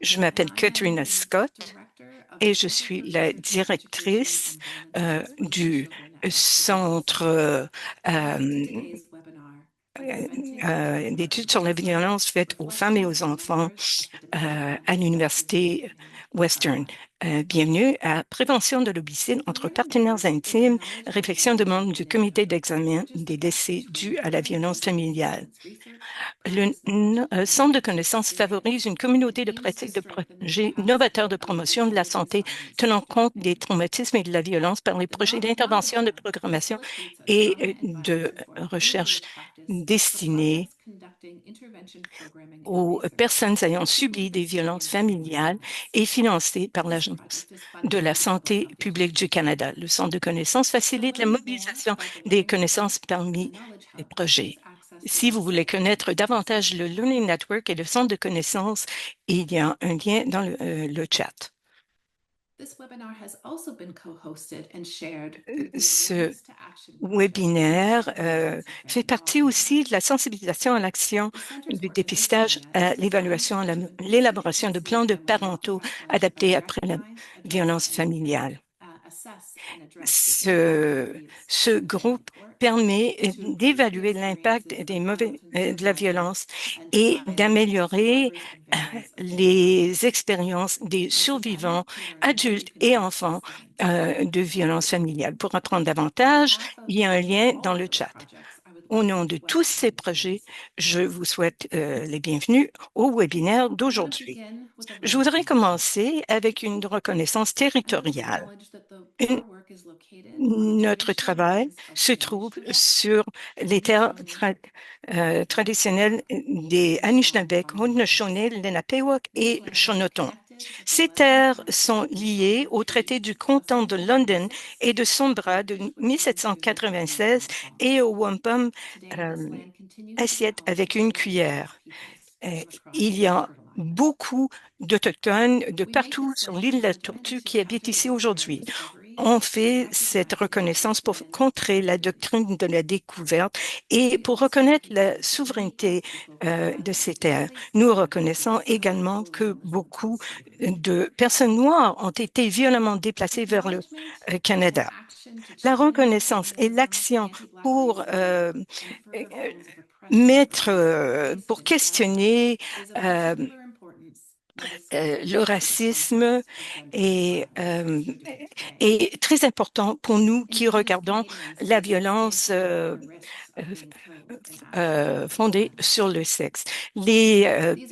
Je m'appelle Katrina Scott et je suis la directrice du Centre euh, d'études sur la violence faite aux femmes et aux enfants à l'Université Western. Bienvenue à Prévention de l'homicide entre partenaires intimes, réflexion de membres du comité d'examen des décès dus à la violence familiale. Le Centre de connaissances favorise une communauté de pratiques de projets novateurs de promotion de la santé tenant compte des traumatismes et de la violence par les projets d'intervention, de programmation et de recherche destinés aux personnes ayant subi des violences familiales et financés par l'Agence de la santé publique du Canada. Le Centre de connaissances facilite la mobilisation des connaissances parmi les projets. Si vous voulez connaître davantage le Learning Network et le Centre de connaissances, il y a un lien dans le chat. Ce webinaire fait partie aussi de la sensibilisation à l'action, du dépistage, à l'évaluation, à l'élaboration de plans de parentaux adaptés après la violence familiale. Ce groupe permet d'évaluer l'impact de la violence et d'améliorer les expériences des survivants, adultes et enfants de violences familiales. Pour apprendre davantage, il y a un lien dans le chat. Au nom de tous ces projets, je vous souhaite les bienvenus au webinaire d'aujourd'hui. Je voudrais commencer avec une reconnaissance territoriale. Notre travail se trouve sur les terres traditionnelles des Anishinaabeg, Haudenosaunee, Lenapehoik et Shonoton. Ces terres sont liées au traité du Content de London et de son bras de 1796 et au wampum assiette avec une cuillère. Il y a beaucoup d'Autochtones de partout sur l'île de la Tortue qui habitent ici aujourd'hui. On fait cette reconnaissance pour contrer la doctrine de la découverte et pour reconnaître la souveraineté de ces terres. Nous reconnaissons également que beaucoup de personnes noires ont été violemment déplacées vers le Canada. La reconnaissance et l'action pour pour questionner euh, le racisme est, euh, est très important pour nous qui regardons la violence euh, fondée sur le sexe. Les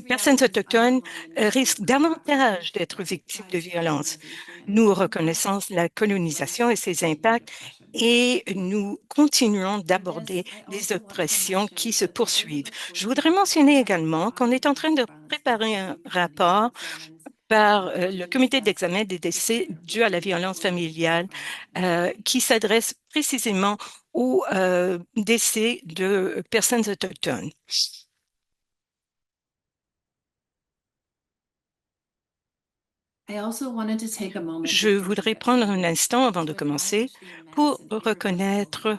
personnes autochtones risquent davantage d'être victimes de violences. Nous reconnaissons la colonisation et ses impacts et nous continuons d'aborder les oppressions qui se poursuivent. Je voudrais mentionner également qu'on est en train de préparer un rapport par le comité d'examen des décès dus à la violence familiale qui s'adresse précisément aux décès de personnes autochtones. Je voudrais prendre un instant avant de commencer pour reconnaître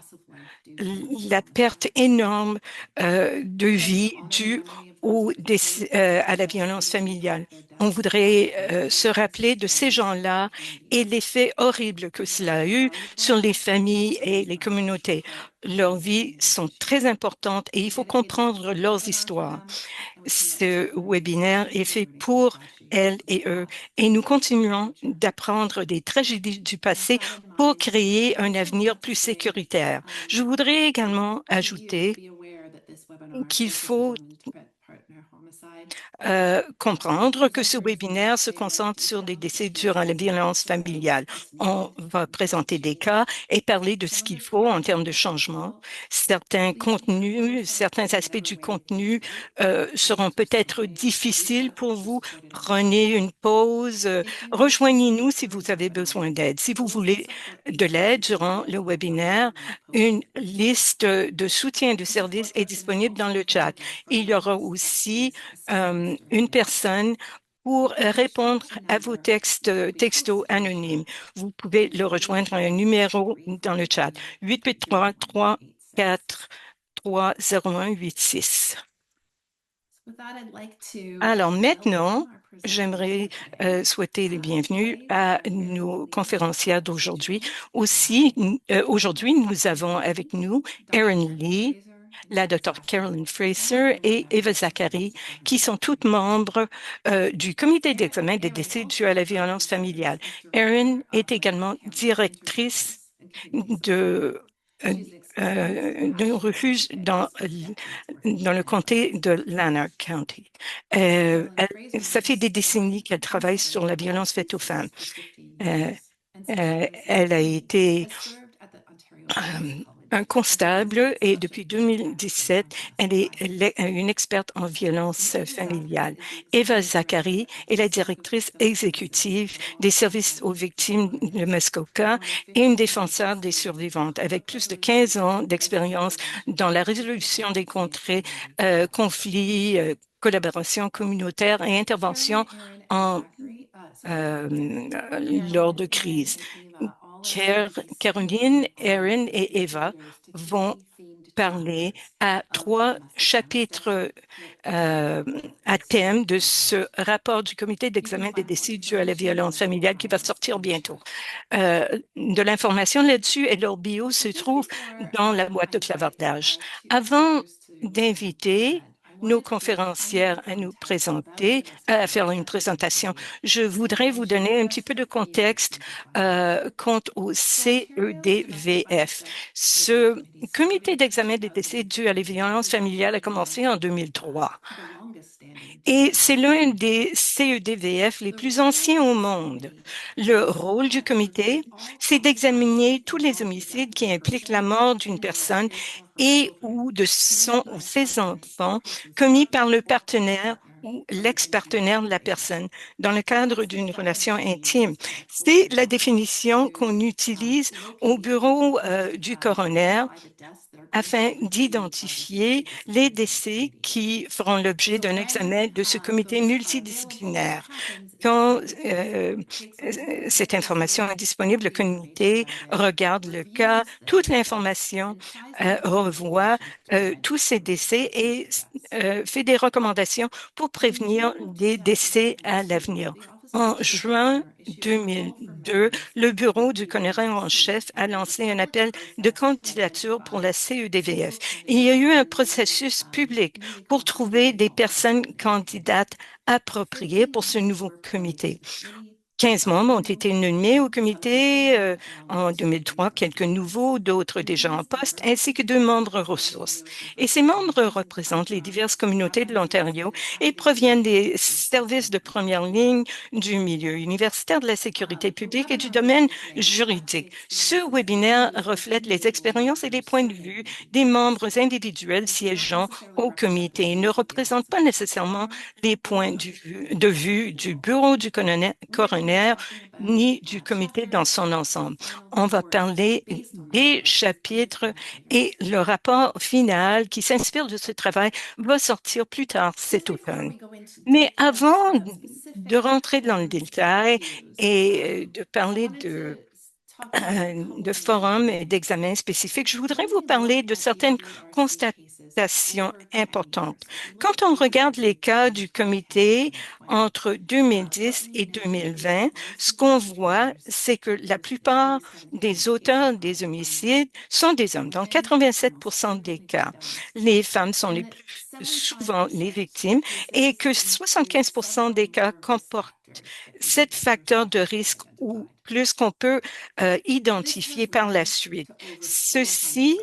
la perte énorme de vie due à la violence familiale. On voudrait se rappeler de ces gens-là et l'effet horrible que cela a eu sur les familles et les communautés. Leurs vies sont très importantes et il faut comprendre leurs histoires. Ce webinaire est fait pour elles et eux et nous continuons d'apprendre des tragédies du passé pour créer un avenir plus sécuritaire. Je voudrais également ajouter qu'il faut comprendre que ce webinaire se concentre sur des décès durant la violence familiale. On va présenter des cas et parler de ce qu'il faut en termes de changement. Certains contenus, certains aspects du contenu seront peut-être difficiles pour vous. Prenez une pause. Rejoignez-nous si vous avez besoin d'aide. Si vous voulez de l'aide durant le webinaire, une liste de soutien de services est disponible dans le chat. Il y aura aussi une personne pour répondre à vos textos anonymes. Vous pouvez le rejoindre à un numéro dans le chat, 883-343-0186. Alors maintenant, j'aimerais souhaiter les bienvenus à nos conférencières d'aujourd'hui. Aussi, aujourd'hui, nous avons avec nous Erin Lee, la docteure Carolyn Fraser et Eva Zachary, qui sont toutes membres du comité d'examen des décès dus à la violence familiale. Erin est également directrice de d'un refuge dans le comté de Lanark County. Ça fait des décennies qu'elle travaille sur la violence faite aux femmes. Euh, Elle a été euh, un constable et depuis 2017, elle est une experte en violence familiale. Eva Zachary est la directrice exécutive des services aux victimes de Muskoka et une défenseur des survivantes avec plus de 15 ans d'expérience dans la résolution des conflits, collaboration communautaire et intervention en lors de crises. Caroline, Erin et Eva vont parler à trois chapitres euh, à thème de ce rapport du comité d'examen des décès dus à la violence familiale qui va sortir bientôt. De l'information là-dessus et leur bio se trouve dans la boîte de clavardage. Avant d'inviter nos conférencières à nous présenter, à faire une présentation, je voudrais vous donner un petit peu de contexte quant au CEDVF. Ce comité d'examen des décès dus à la violence familiale a commencé en 2003 et c'est l'un des CEDVF les plus anciens au monde. Le rôle du comité, c'est d'examiner tous les homicides qui impliquent la mort d'une personne et ou de son ou ses enfants commis par le partenaire ou l'ex-partenaire de la personne dans le cadre d'une relation intime. C'est la définition qu'on utilise au bureau du coroner afin d'identifier les décès qui feront l'objet d'un examen de ce comité multidisciplinaire. Quand cette information est disponible, le comité regarde le cas, toute l'information, revoit tous ces décès et fait des recommandations pour prévenir des décès à l'avenir. En juin 2002, le bureau du coroner en chef a lancé un appel de candidature pour la CEDVF. Il y a eu un processus public pour trouver des personnes candidates appropriées pour ce nouveau comité. 15 membres ont été nommés au comité en 2003, quelques nouveaux, d'autres déjà en poste, ainsi que 2 membres ressources. Et ces membres représentent les diverses communautés de l'Ontario et proviennent des services de première ligne du milieu universitaire, de la sécurité publique et du domaine juridique. Ce webinaire reflète les expériences et les points de vue des membres individuels siégeant au comité et ne représente pas nécessairement les points de vue du bureau du coroner ni du comité dans son ensemble. On va parler des chapitres et le rapport final qui s'inspire de ce travail va sortir plus tard cet automne. Mais avant de rentrer dans le détail et de parler de forums et d'examens spécifiques, je voudrais vous parler de certaines constatations importantes. Quand on regarde les cas du comité entre 2010 et 2020, ce qu'on voit, c'est que la plupart des auteurs des homicides sont des hommes. Dans 87 des cas, les femmes sont les plus souvent les victimes et que 75 des cas comportent 7 facteurs de risque ou plus qu'on peut identifier par la suite. Ceci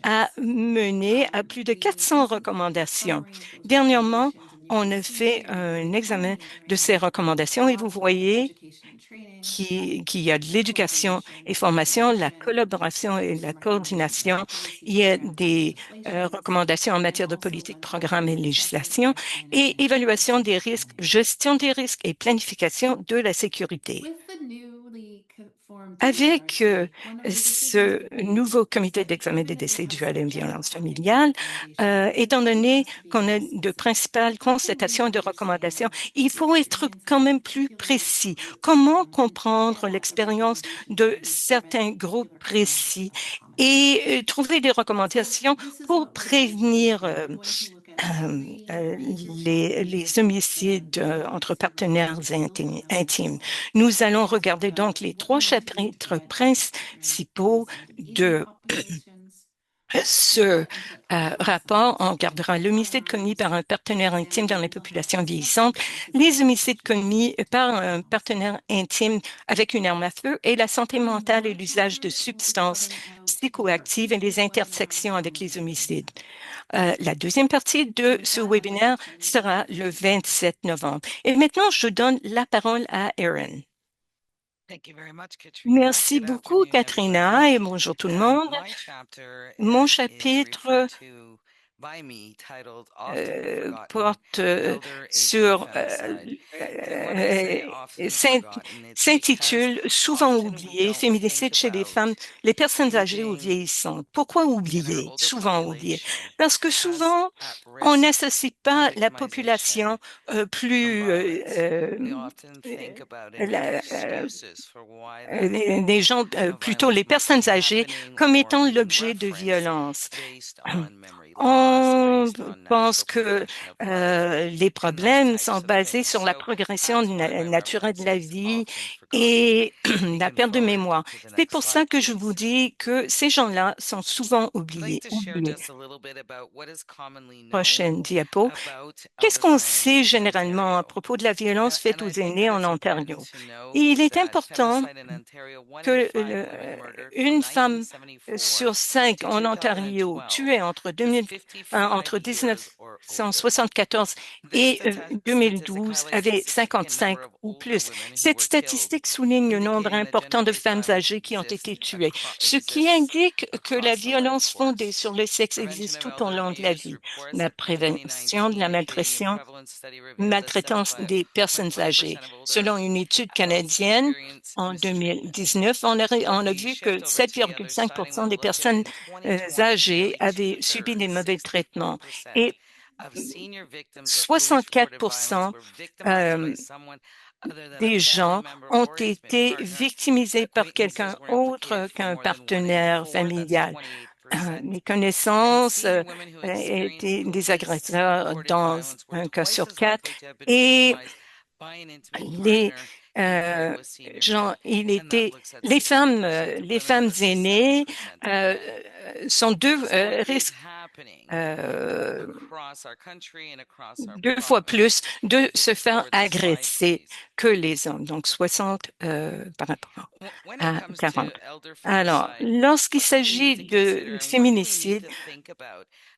a mené à plus de 400 recommandations. Dernièrement, on a fait un examen de ces recommandations et vous voyez qu'il y a de l'éducation et formation, la collaboration et la coordination. Il y a des recommandations en matière de politique, programme et législation et évaluation des risques, gestion des risques et planification de la sécurité. Avec ce nouveau comité d'examen des décès dus à la violence familiale, étant donné qu'on a de principales constatations et de recommandations, il faut être quand même plus précis. Comment comprendre l'expérience de certains groupes précis et trouver des recommandations pour prévenir les homicides entre partenaires intimes. Nous allons regarder donc les trois chapitres principaux de ce rapport. On regardera l'homicide commis par un partenaire intime dans les populations vieillissantes, les homicides commis par un partenaire intime avec une arme à feu et la santé mentale et l'usage de substances psychoactives et les intersections avec les homicides. La deuxième partie de ce webinaire sera le 27 novembre. Et maintenant, je donne la parole à Erin. Merci beaucoup, Katrina, et bonjour tout le monde. Mon chapitre porte sur s'intitule Souvent oublié, féminicide chez les femmes, les personnes âgées ou vieillissantes. Pourquoi oublier? Souvent oublié. Parce que souvent, on n'associe pas la population plus les gens, plutôt les personnes âgées, comme étant l'objet de violence. On pense que les problèmes sont basés sur la progression naturelle de la vie et la perte de mémoire. C'est pour ça que je vous dis que ces gens-là sont souvent oubliés. Prochaine diapo. Qu'est-ce qu'on sait généralement à propos de la violence faite aux aînés en Ontario? Il est important que une femme sur cinq en Ontario tuée entre 1974 et 2012 avait 55 ou plus. Cette statistique souligne le nombre important de femmes âgées qui ont été tuées, ce qui indique que la violence fondée sur le sexe existe tout au long de la vie. La prévention de la maltraitance des personnes âgées. Selon une étude canadienne, en 2019, on a vu que 7,5% des personnes âgées avaient subi des mauvais traitements et 64% des gens ont été victimisés par quelqu'un autre qu'un partenaire familial. Les connaissances étaient des agresseurs dans un cas sur quatre et les les femmes aînées sont risquent deux fois plus de se faire agresser que les hommes, donc 60 par rapport à 40. Alors, lorsqu'il s'agit de féminicide,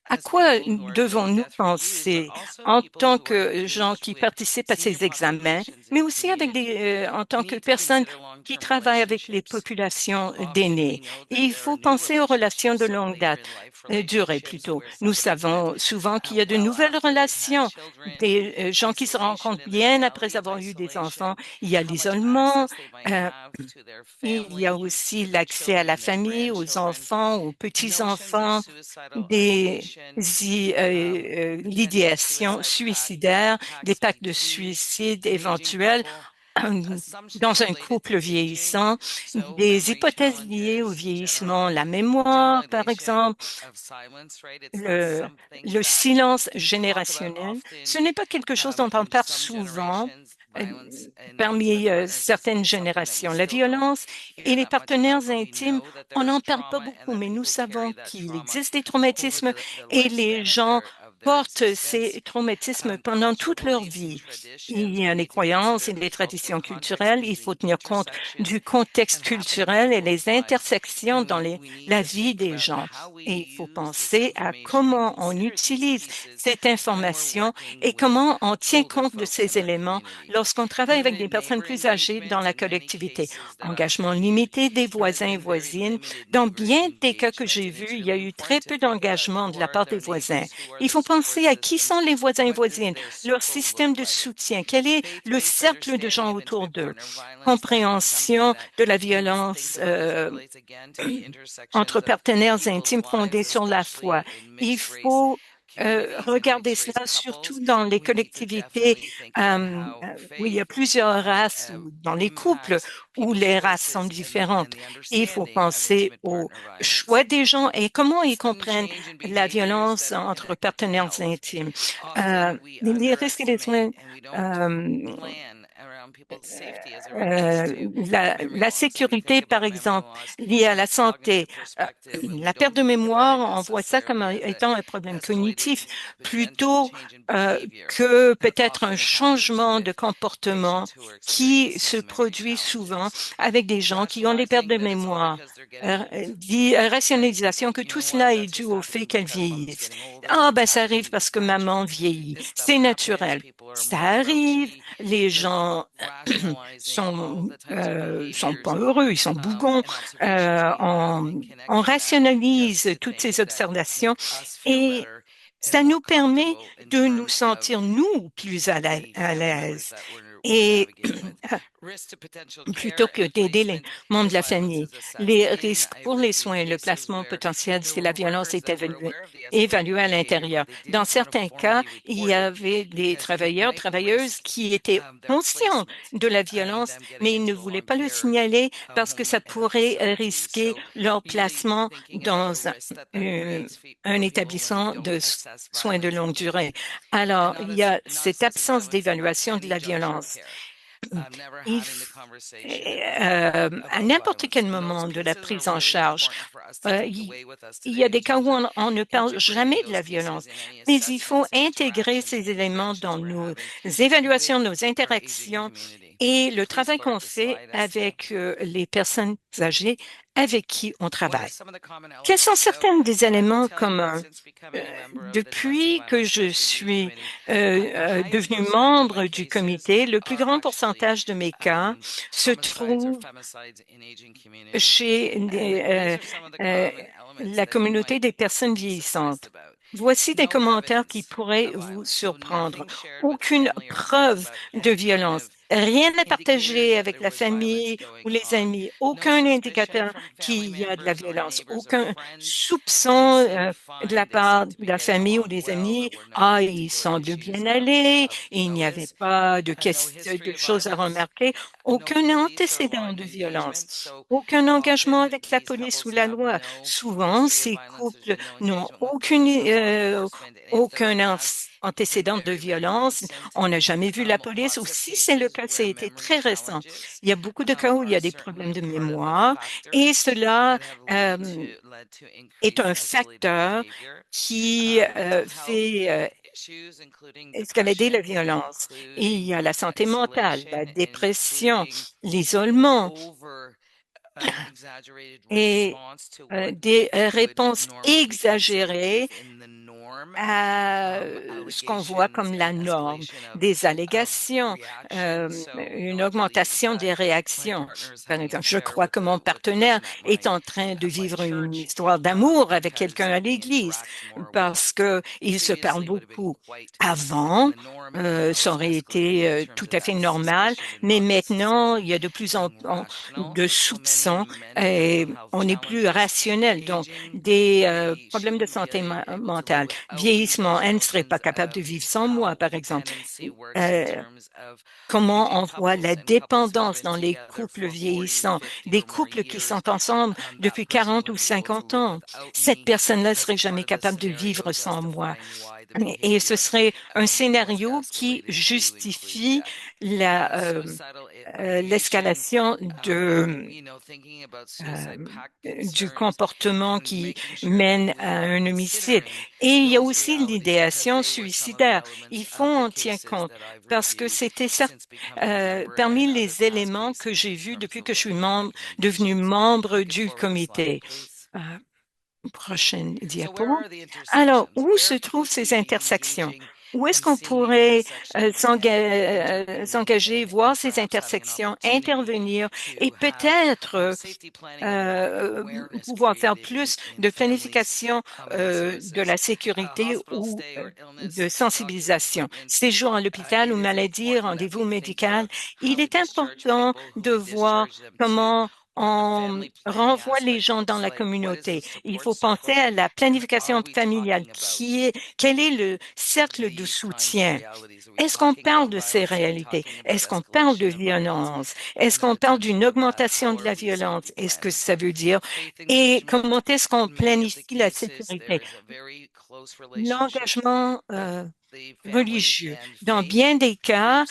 à quoi devons-nous penser en tant que gens qui participent à ces examens, mais aussi en tant que personnes qui travaillent avec les populations d'aînés? Il faut penser aux relations de longue date, durée plutôt. Nous savons souvent qu'il y a de nouvelles relations, des gens qui se rencontrent bien après avoir eu des enfants. Il y a l'isolement, il y a aussi l'accès à la famille, aux enfants, aux petits-enfants, l'idéation suicidaire, des pactes de suicide éventuels dans un couple vieillissant, des hypothèses liées au vieillissement, la mémoire, par exemple, le silence générationnel. Ce n'est pas quelque chose dont on parle souvent euh, parmi certaines générations. La violence et les partenaires intimes, on n'en parle pas beaucoup, mais nous savons qu'il existe des traumatismes et les gens portent ces traumatismes pendant toute leur vie. Il y a des croyances et des traditions culturelles. Il faut tenir compte du contexte culturel et les intersections dans la vie des gens. Et il faut penser à comment on utilise cette information et comment on tient compte de ces éléments lorsqu'on travaille avec des personnes plus âgées dans la collectivité. Engagement limité des voisins et voisines. Dans bien des cas que j'ai vus, il y a eu très peu d'engagement de la part des voisins. Il faut penser à qui sont les voisins et voisines, leur système de soutien, quel est le cercle de gens autour d'eux, compréhension de la violence entre partenaires intimes fondés sur la foi. Il faut regarder cela surtout dans les collectivités où il y a plusieurs races ou dans les couples où les races sont différentes. Et il faut penser au choix des gens et comment ils comprennent la violence entre partenaires intimes. Les risques et les soins euh, la sécurité, par exemple, liée à la santé, euh, la perte de mémoire, on voit ça comme étant un problème cognitif plutôt euh, que peut-être un changement de comportement qui se produit souvent avec des gens qui ont des pertes de mémoire. Dit rationalisation que tout cela est dû au fait qu'elles vieillissent. Ah, ben ça arrive parce que maman vieillit. C'est naturel. Ça arrive, les gens sont pas heureux, ils sont bougons. On rationalise toutes ces observations et ça nous permet de nous sentir, nous, plus à l'aise. Et plutôt que d'aider les membres de la famille. Les risques pour les soins, le placement potentiel si la violence est évaluée à l'intérieur. Dans certains cas, il y avait des travailleurs, travailleuses qui étaient conscients de la violence, mais ils ne voulaient pas le signaler parce que ça pourrait risquer leur placement dans euh, un établissement de soins de longue durée. Alors, il y a cette absence d'évaluation de la violence. Il à n'importe quel moment de la prise en charge, il y a des cas où on ne parle jamais de la violence, mais il faut intégrer ces éléments dans nos évaluations, nos interactions et le travail qu'on fait avec les personnes âgées avec qui on travaille. Quels sont certains des éléments communs? Depuis que je suis devenu membre du comité, le plus grand pourcentage de mes cas se trouve chez euh, la communauté des personnes vieillissantes. Voici des commentaires qui pourraient vous surprendre. Aucune preuve de violence. Rien à partager avec la famille ou les amis. Aucun indicateur qu'il y a de la violence. Aucun soupçon de la part de la famille ou des amis. Ah, il semble bien aller. Il n'y avait pas de choses à remarquer. Aucun antécédent de violence. Aucun engagement avec la police ou la loi. Souvent, ces couples n'ont aucun antécédent de violence. On n'a jamais vu la police ou si c'est le cas, ça a été très récent. Il y a beaucoup de cas où il y a des problèmes de mémoire et cela est un facteur qui fait escalader la violence. Et il y a la santé mentale, la dépression, l'isolement et des réponses exagérées à ce qu'on voit comme la norme, des allégations, une augmentation des réactions. Par exemple, je crois que mon partenaire est en train de vivre une histoire d'amour avec quelqu'un à l'église parce que il se parle beaucoup. Avant, ça aurait été tout à fait normal, mais maintenant, il y a de plus en plus de soupçons et on est plus rationnel. Donc, des problèmes de santé mentale, vieillissement, elle ne serait pas capable de vivre sans moi, par exemple. Euh, Comment on voit la dépendance dans les couples vieillissants, des couples qui sont ensemble depuis 40 ou 50 ans. Cette personne-là ne serait jamais capable de vivre sans moi. Et ce serait un scénario qui justifie l'escalation du comportement qui mène à un homicide. Et il y a aussi l'idéation suicidaire. Il faut en tenir compte parce que c'était parmi les éléments que j'ai vus depuis que je suis devenu membre du comité. Euh, Prochaine diapo. Alors, où se trouvent ces intersections? Où est-ce qu'on pourrait s'engager, voir ces intersections, intervenir et peut-être pouvoir faire plus de planification de la sécurité ou de sensibilisation. Séjour à l'hôpital ou maladie, rendez-vous médical. Il est important de voir comment on renvoie les gens dans la communauté. Il faut penser à la planification familiale. Quel est le cercle de soutien? Est-ce qu'on parle de ces réalités? Est-ce qu'on parle de violence? Est-ce qu'on parle d'une augmentation de la violence? Est-ce que ça veut dire? Et comment est-ce qu'on planifie la sécurité? L'engagement religieux. Dans bien des cas,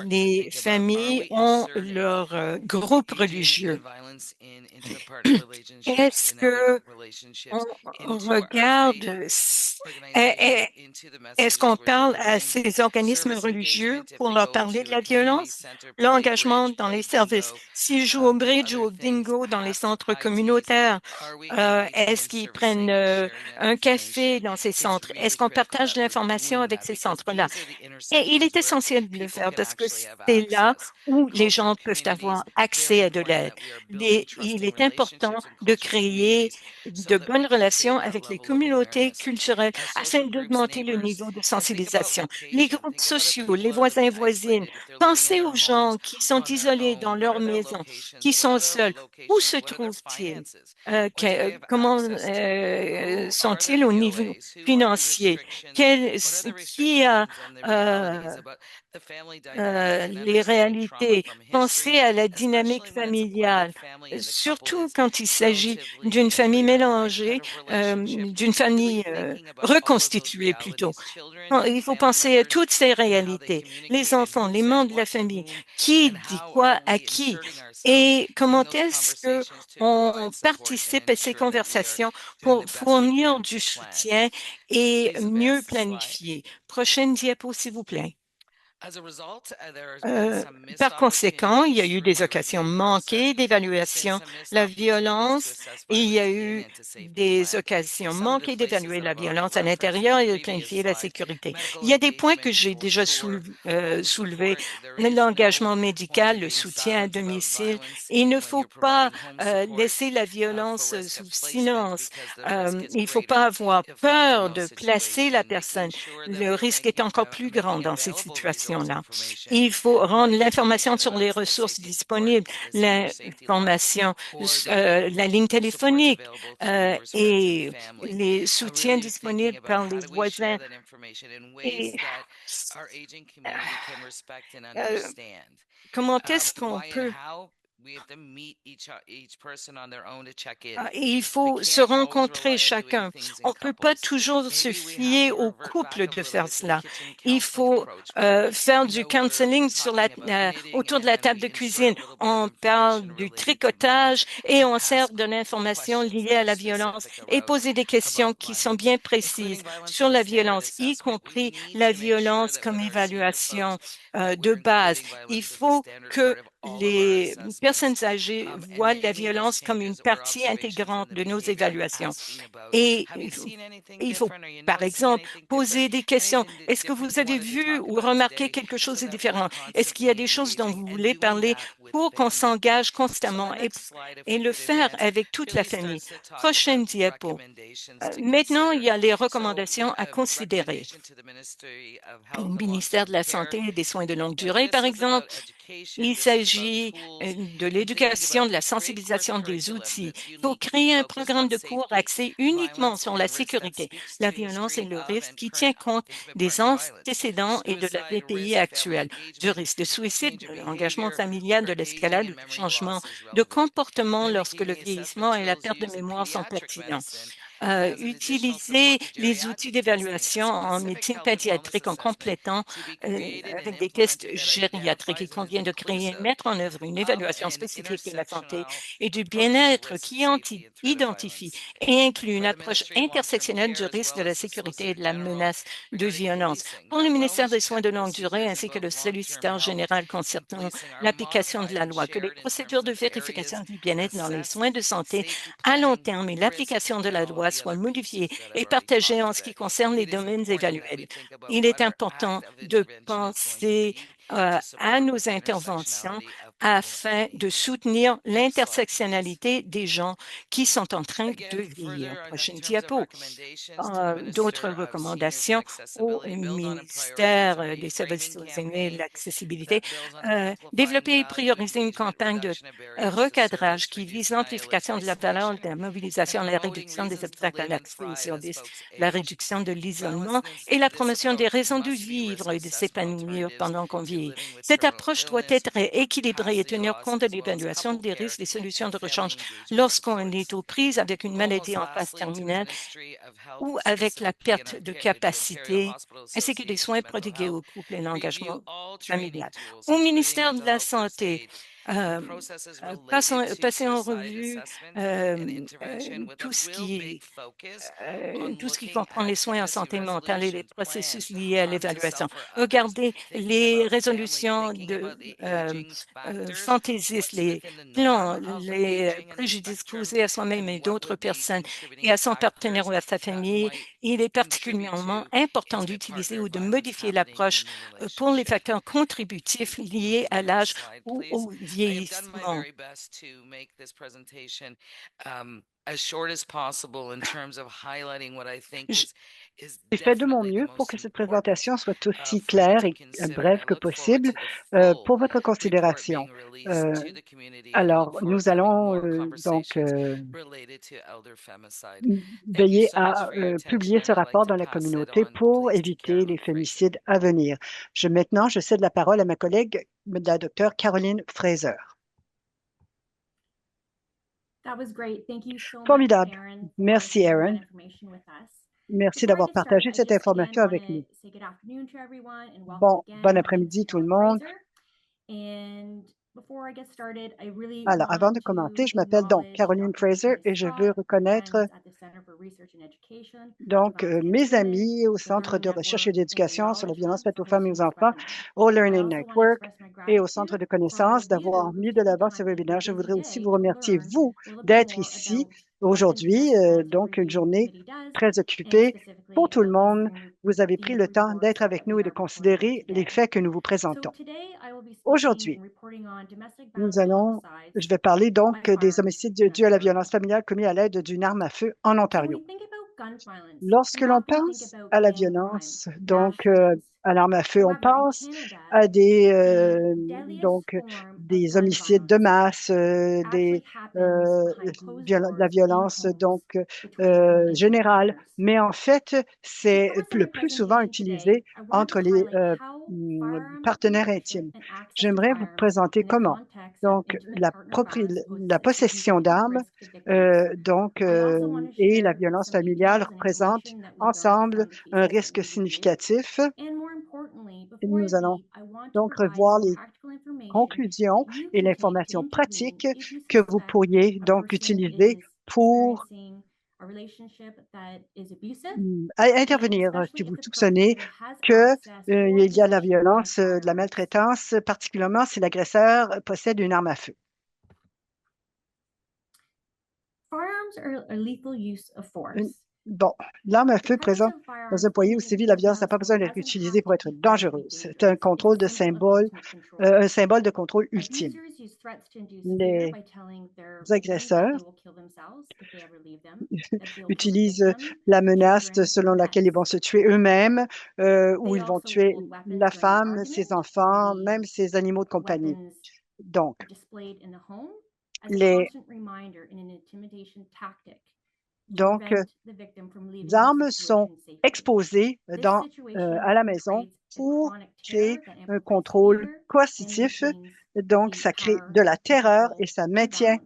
les familles ont leur groupe religieux. Est-ce que on regarde, est-ce qu'on parle à ces organismes religieux pour leur parler de la violence? L'engagement dans les services. S'ils jouent au bridge ou au bingo dans les centres communautaires, est-ce qu'ils prennent un café dans ces centres? Est-ce qu'on partage de l'information avec ces centres-là? Et il est essentiel de le faire parce que c'est là où les gens peuvent avoir accès à de l'aide. Il est important de créer de bonnes relations avec les communautés culturelles afin d'augmenter le niveau de sensibilisation. Les groupes sociaux, les voisins et voisines, pensez aux gens qui sont isolés dans leur maison, qui sont seuls. Où se trouvent-ils? Comment sont-ils au niveau financier? Qui a les réalités? Pensez à la dynamique familiale, surtout quand il s'agit d'une famille mélangée, d'une famille reconstituée plutôt. Il faut penser à toutes ces réalités, les enfants, les membres de la famille, qui dit quoi à qui et comment est-ce que on participe à ces conversations pour fournir du soutien et mieux planifier. Prochaine diapo, s'il vous plaît. Euh, Par conséquent, il y a eu des occasions manquées d'évaluation, la violence, et il y a eu des occasions manquées d'évaluer la violence à l'intérieur et de planifier la sécurité. Il y a des points que j'ai déjà soulevés, l'engagement médical, le soutien à domicile. Il ne faut pas laisser la violence sous silence. Il ne faut pas avoir peur de placer la personne. Le risque est encore plus grand dans ces situations-là. Il faut rendre l'information sur les ressources disponibles, l'information, la ligne téléphonique et les soutiens disponibles par les voisins. Et euh, comment est-ce qu'on peut il faut se rencontrer chacun. On ne peut pas toujours se fier au couple de faire cela. Il faut faire du counseling autour de la table de cuisine. On parle du tricotage et on sert de l'information liée à la violence et poser des questions qui sont bien précises sur la violence, y compris la violence comme évaluation de base. Il faut que les personnes âgées voient la violence comme une partie intégrante de nos évaluations. Et il faut, par exemple, poser des questions. Est-ce que vous avez vu ou remarqué quelque chose de différent? Est-ce qu'il y a des choses dont vous voulez parler pour qu'on s'engage constamment et le faire avec toute la famille? Prochaine diapo. Maintenant, il y a les recommandations à considérer. Au ministère de la Santé et des Soins de longue durée, par exemple, il s'agit de l'éducation, de la sensibilisation des outils. Il faut créer un programme de cours axé uniquement sur la sécurité, la violence et le risque qui tient compte des antécédents et de la VPI actuelle, du risque de suicide, de l'engagement familial, de l'escalade ou du changement de comportement lorsque le vieillissement et la perte de mémoire sont pertinents. Utiliser les outils d'évaluation en médecine pédiatrique en complétant avec des tests gériatriques. Il convient de créer et mettre en œuvre une évaluation spécifique de la santé et du bien-être qui identifie et inclut une approche intersectionnelle du risque de la sécurité et de la menace de violence. Pour le ministère des Soins de longue durée ainsi que le solliciteur général concernant l'application de la loi, que les procédures de vérification du bien-être dans les soins de santé à long terme et l'application de la loi soient modifiées et partagées en ce qui concerne les domaines évalués. Il est important de penser à nos interventions afin de soutenir l'intersectionnalité des gens qui sont en train de vieillir. Prochaine diapo. D'autres recommandations au ministère des Services aux aînés et de l'accessibilité. Développer et prioriser une campagne de recadrage qui vise l'amplification de la valeur de la mobilisation, la réduction des obstacles à l'accès aux services, la réduction de l'isolement et la promotion des raisons de vivre et de s'épanouir pendant qu'on vieillit. Cette approche doit être équilibrée et tenir compte de l'évaluation des risques des solutions de rechange lorsqu'on est aux prises avec une maladie en phase terminale ou avec la perte de capacité, ainsi que des soins prodigués aux couples et l'engagement familial. Au ministère de la Santé, euh, passer en revue tout ce qui comprend les soins en santé mentale et les processus liés à l'évaluation. Regarder les résolutions de fantaisistes, les plans, les préjudices causés à soi-même et d'autres personnes et à son partenaire ou à sa famille. Il est particulièrement important d'utiliser ou de modifier l'approche pour les facteurs contributifs liés à l'âge ou au vieillissement. Je- J'ai fait de mon mieux pour que cette présentation soit aussi claire et brève que possible pour votre considération. Euh, alors, nous allons veiller à publier ce rapport dans la communauté pour éviter les féminicides à venir. Maintenant, je cède la parole à ma collègue, la docteure Caroline Fraser. Formidable. Merci, Erin. Merci d'avoir partagé cette information avec nous. Bon après-midi tout le monde. Alors, avant de commencer, je m'appelle donc Caroline Fraser et je veux reconnaître mes amis au Centre de recherche et d'éducation sur la violence faite aux femmes et aux enfants, au Learning Network et au Centre de connaissances d'avoir mis de l'avant ce webinaire. Je voudrais aussi vous remercier, vous, d'être ici aujourd'hui, donc une journée très occupée pour tout le monde. Vous avez pris le temps d'être avec nous et de considérer les faits que nous vous présentons. Aujourd'hui, je vais parler donc des homicides dus à la violence familiale commis à l'aide d'une arme à feu en Ontario. Lorsque l'on pense à la violence, à l'arme à feu, on pense à des homicides de masse, de la violence générale, mais en fait, c'est le plus souvent utilisé entre les partenaires intimes. J'aimerais vous présenter comment. La possession d'armes et la violence familiale représentent ensemble un risque significatif. Nous allons donc revoir les conclusions et l'information pratique que vous pourriez donc utiliser pour intervenir si vous soupçonnez qu'il y a de la violence, de la maltraitance, particulièrement si l'agresseur possède une arme à feu. L'arme à feu présente dans un foyer ou civil, la violence n'a pas besoin d'être utilisée pour être dangereuse. C'est un symbole de contrôle ultime. Les agresseurs utilisent la menace selon laquelle ils vont se tuer eux-mêmes ou ils vont tuer la femme, ses enfants, même ses animaux de compagnie. Donc, les armes sont exposées à la maison pour créer un contrôle coercitif. Donc, ça crée de la terreur et ça maintient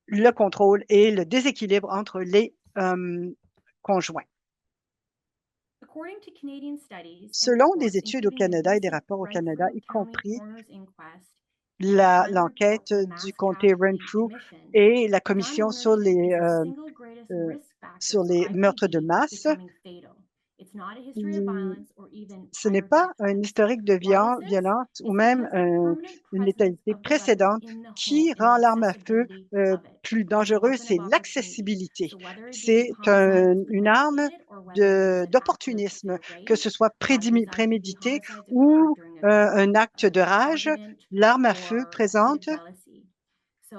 le contrôle et le déséquilibre entre les conjoints. Selon des études au Canada et des rapports au Canada, y compris l'enquête du comté Renfrew et la commission sur les meurtres de masse, ce n'est pas un historique de violence ou même une létalité précédente qui rend l'arme à feu plus dangereuse, c'est l'accessibilité. C'est une arme d'opportunisme, que ce soit prémédité ou un acte de rage, l'arme à feu présente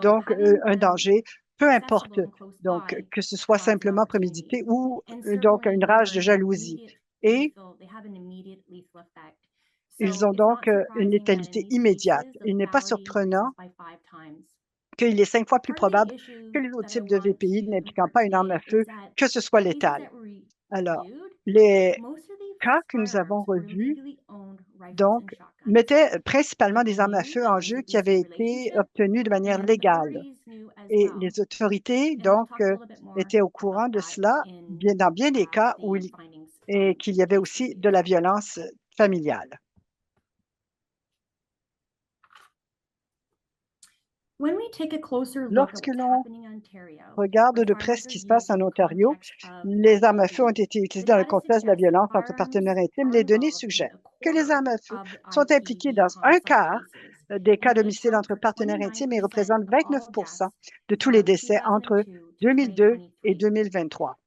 donc un danger, peu importe, donc que ce soit simplement prémédité ou donc une rage de jalousie. Et ils ont donc une létalité immédiate. Il n'est pas surprenant qu'il est 5 fois plus probable que les autres types de VPI n'impliquant pas une arme à feu que ce soit létal. Alors, les cas que nous avons revus, donc, mettaient principalement des armes à feu en jeu qui avaient été obtenues de manière légale. Et les autorités, donc, étaient au courant de cela, dans bien des cas et qu'il y avait aussi de la violence familiale. Lorsque l'on regarde de près ce qui se passe en Ontario, les armes à feu ont été utilisées dans le contexte de la violence entre partenaires intimes. Les données suggèrent que les armes à feu sont impliquées dans un quart des cas d'homicide entre partenaires intimes et représentent 29 de tous les décès entre 2002 et 2023.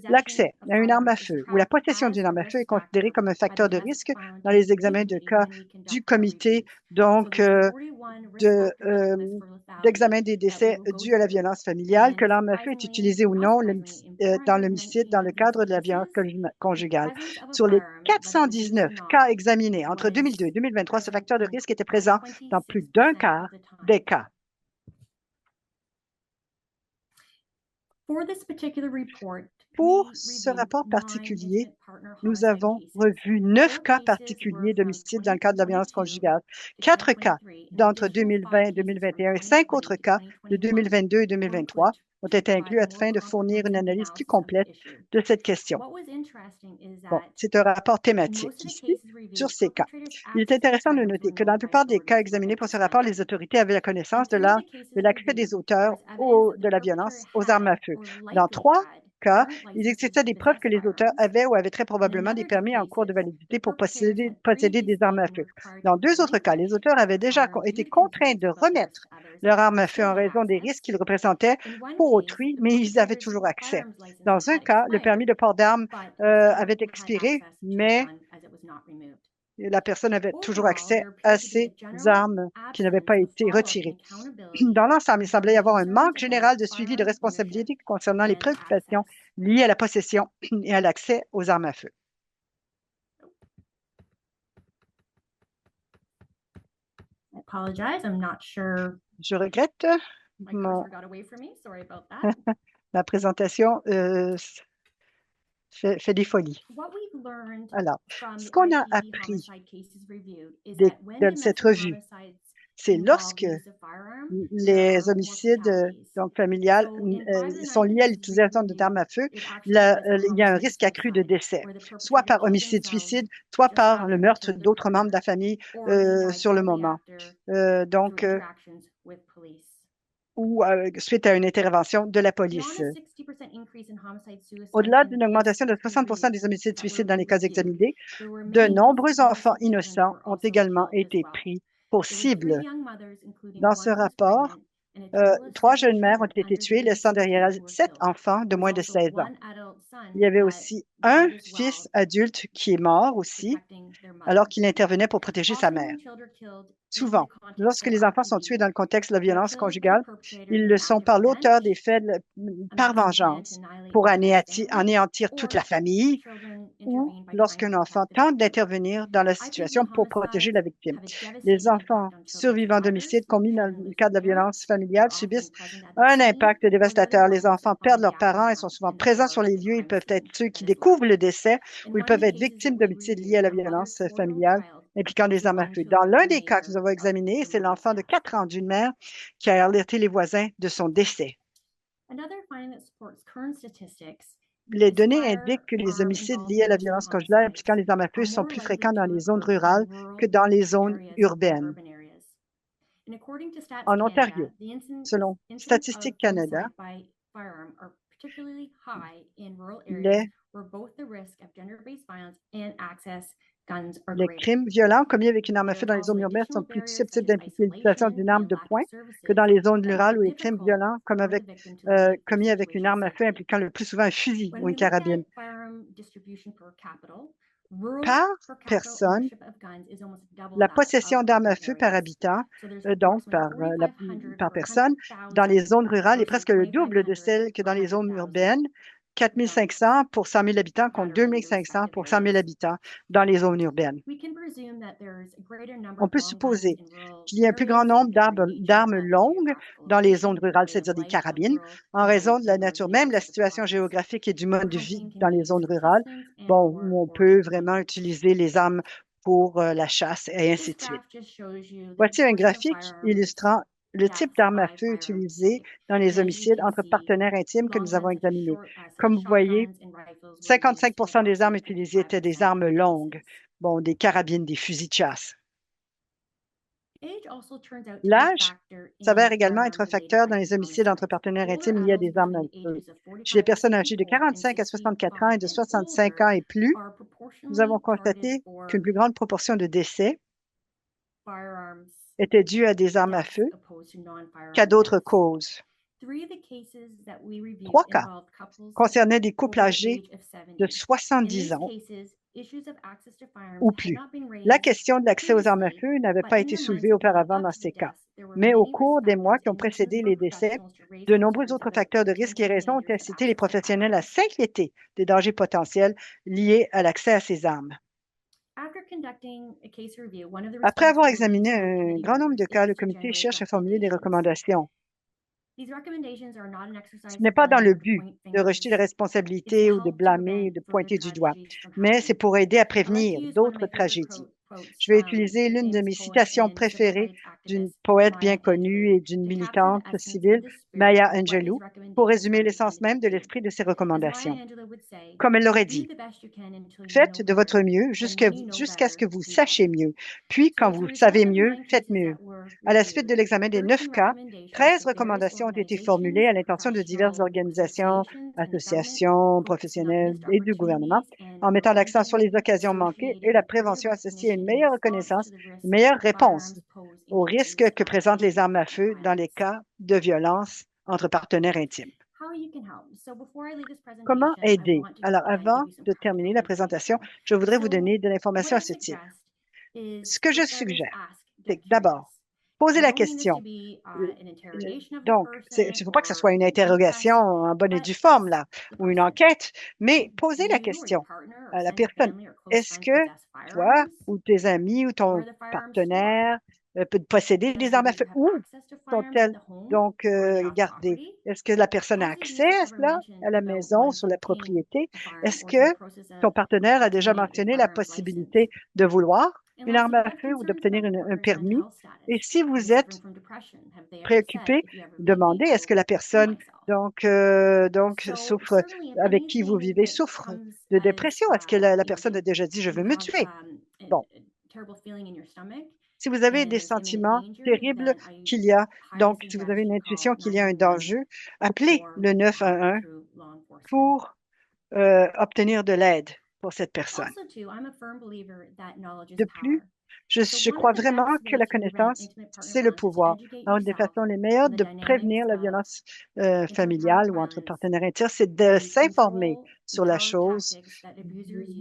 L'accès à une arme à feu ou la possession d'une arme à feu est considéré comme un facteur de risque dans les examens de cas du comité, donc d'examen des décès dus à la violence familiale, que l'arme à feu est utilisée ou non dans l'homicide dans le cadre de la violence conjugale. Sur les 419 cas examinés entre 2002 et 2023, ce facteur de risque était présent dans plus d'un quart des cas. Pour ce rapport particulier, nous avons revu 9 cas particuliers d'homicide dans le cadre de la violence conjugale, 4 cas d'entre 2020 et 2021 et 5 autres cas de 2022 et 2023 ont été inclus afin de fournir une analyse plus complète de cette question. Bon, c'est un rapport thématique ici sur ces cas. Il est intéressant de noter que dans la plupart des cas examinés pour ce rapport, les autorités avaient la connaissance de l'accès des auteurs de la violence aux armes à feu. Dans 3 cas, il existait des preuves que les auteurs avaient ou avaient très probablement des permis en cours de validité pour posséder des armes à feu. Dans 2 autres cas, les auteurs avaient déjà été contraints de remettre leur arme à feu en raison des risques qu'ils représentaient pour autrui, mais ils avaient toujours accès. Dans un cas, le permis de port d'armes avait expiré, mais la personne avait toujours accès à ces armes qui n'avaient pas été retirées. Dans l'ensemble, il semblait y avoir un manque général de suivi de responsabilité concernant les préoccupations liées à la possession et à l'accès aux armes à feu. Je regrette, ma présentation fait des folies. Alors, ce qu'on a appris de cette revue, c'est lorsque les homicides donc familiales sont liés à l'utilisation d'armes à feu, il y a un risque accru de décès, soit par homicide-suicide, soit par le meurtre d'autres membres de la famille sur le moment. Ou suite à une intervention de la police. Au-delà d'une augmentation de 60 des homicides-suicides dans les cas examinés, de nombreux enfants innocents ont également été pris pour cible. Dans ce rapport, 3 jeunes mères ont été tuées, laissant derrière elles 7 enfants de moins de 16 ans. Il y avait aussi un fils adulte qui est mort aussi, alors qu'il intervenait pour protéger sa mère. Souvent, lorsque les enfants sont tués dans le contexte de la violence conjugale, ils le sont par l'auteur des faits par vengeance, pour anéantir toute la famille, ou lorsqu'un enfant tente d'intervenir dans la situation pour protéger la victime. Les enfants survivants d'homicides commis dans le cadre de la violence familiale subissent un impact dévastateur. Les enfants perdent leurs parents et sont souvent présents sur les lieux. Ils peuvent être ceux qui découvrent le décès ou ils peuvent être victimes d'homicides liés à la violence familiale impliquant des armes à feu. Dans l'un des cas que nous avons examinés, c'est l'enfant de 4 ans d'une mère qui a alerté les voisins de son décès. Les données indiquent que les homicides liés à la violence conjugale impliquant les armes à feu sont plus fréquents dans les zones rurales que dans les zones urbaines. En Ontario, selon Statistique Canada, les crimes violents commis avec une arme à feu dans les zones urbaines sont plus susceptibles d'impliquer l'utilisation d'une arme de poing que dans les zones rurales où les crimes violents commis avec une arme à feu impliquant le plus souvent un fusil ou une carabine. Par personne, la possession d'armes à feu par habitant, donc par personne, dans les zones rurales est presque le double de celle que dans les zones urbaines. 4 500 pour 100 000 habitants contre 2 500 pour 100 000 habitants dans les zones urbaines. On peut supposer qu'il y a un plus grand nombre d'armes longues dans les zones rurales, c'est-à-dire des carabines, en raison de la nature même, de la situation géographique et du mode de vie dans les zones rurales, bon, où on peut vraiment utiliser les armes pour la chasse et ainsi de suite. Voici un graphique illustrant le type d'armes à feu utilisées dans les homicides entre partenaires intimes que nous avons examinés. Comme vous voyez, 55 des armes utilisées étaient des armes longues, bon, des carabines, des fusils de chasse. L'âge s'avère également être un facteur dans les homicides entre partenaires intimes liés à des armes à feu. Chez les personnes âgées de 45 à 64 ans et de 65 ans et plus, nous avons constaté qu'une plus grande proportion de décès était due à des armes à feu qu'à d'autres causes. 3 cas concernaient des couples âgés de 70 ans ou plus. La question de l'accès aux armes à feu n'avait pas été soulevée auparavant dans ces cas, mais au cours des mois qui ont précédé les décès, de nombreux autres facteurs de risque et raisons ont incité les professionnels à s'inquiéter des dangers potentiels liés à l'accès à ces armes. Après avoir examiné un grand nombre de cas, le comité cherche à formuler des recommandations. Ce n'est pas dans le but de rejeter la responsabilité ou de blâmer ou de pointer du doigt, mais c'est pour aider à prévenir d'autres tragédies. Je vais utiliser l'une de mes citations préférées d'une poète bien connue et d'une militante civile, Maya Angelou, pour résumer l'essence même de l'esprit de ses recommandations. Comme elle l'aurait dit, faites de votre mieux jusqu'à ce que vous sachiez mieux. Puis, quand vous savez mieux, faites mieux. À la suite de l'examen des 9 cas, 13 recommandations ont été formulées à l'intention de diverses organisations, associations, professionnelles et du gouvernement, en mettant l'accent sur les occasions manquées et la prévention associée à une meilleure reconnaissance, une meilleure réponse aux risques que présentent les armes à feu dans les cas de violence entre partenaires intimes. Comment aider? Alors, avant de terminer la présentation, je voudrais vous donner de l'information à ce type. Ce que je suggère, c'est que d'abord, poser la question. Donc, il ne faut pas que ce soit une interrogation en bonne et due forme, là, ou une enquête, mais poser la question à la personne. Est-ce que toi ou tes amis ou ton partenaire peut posséder des armes à feu? Où sont-elles donc gardées? Est-ce que la personne a accès à cela, à la maison, sur la propriété? Est-ce que ton partenaire a déjà mentionné la possibilité de vouloir une arme à feu ou d'obtenir un permis? Et si vous êtes préoccupé, demandez est-ce que la personne souffre, avec qui vous vivez, souffre de dépression? Est-ce que la personne a déjà dit je veux me tuer? Bon. Si vous avez des sentiments terribles qu'il y a, donc si vous avez une intuition qu'il y a un danger, appelez le 911 pour obtenir de l'aide pour cette personne. De plus, je crois vraiment que la connaissance, c'est le pouvoir. Alors, une des façons les meilleures de prévenir la violence familiale ou entre partenaires intimes, c'est de s'informer sur la chose,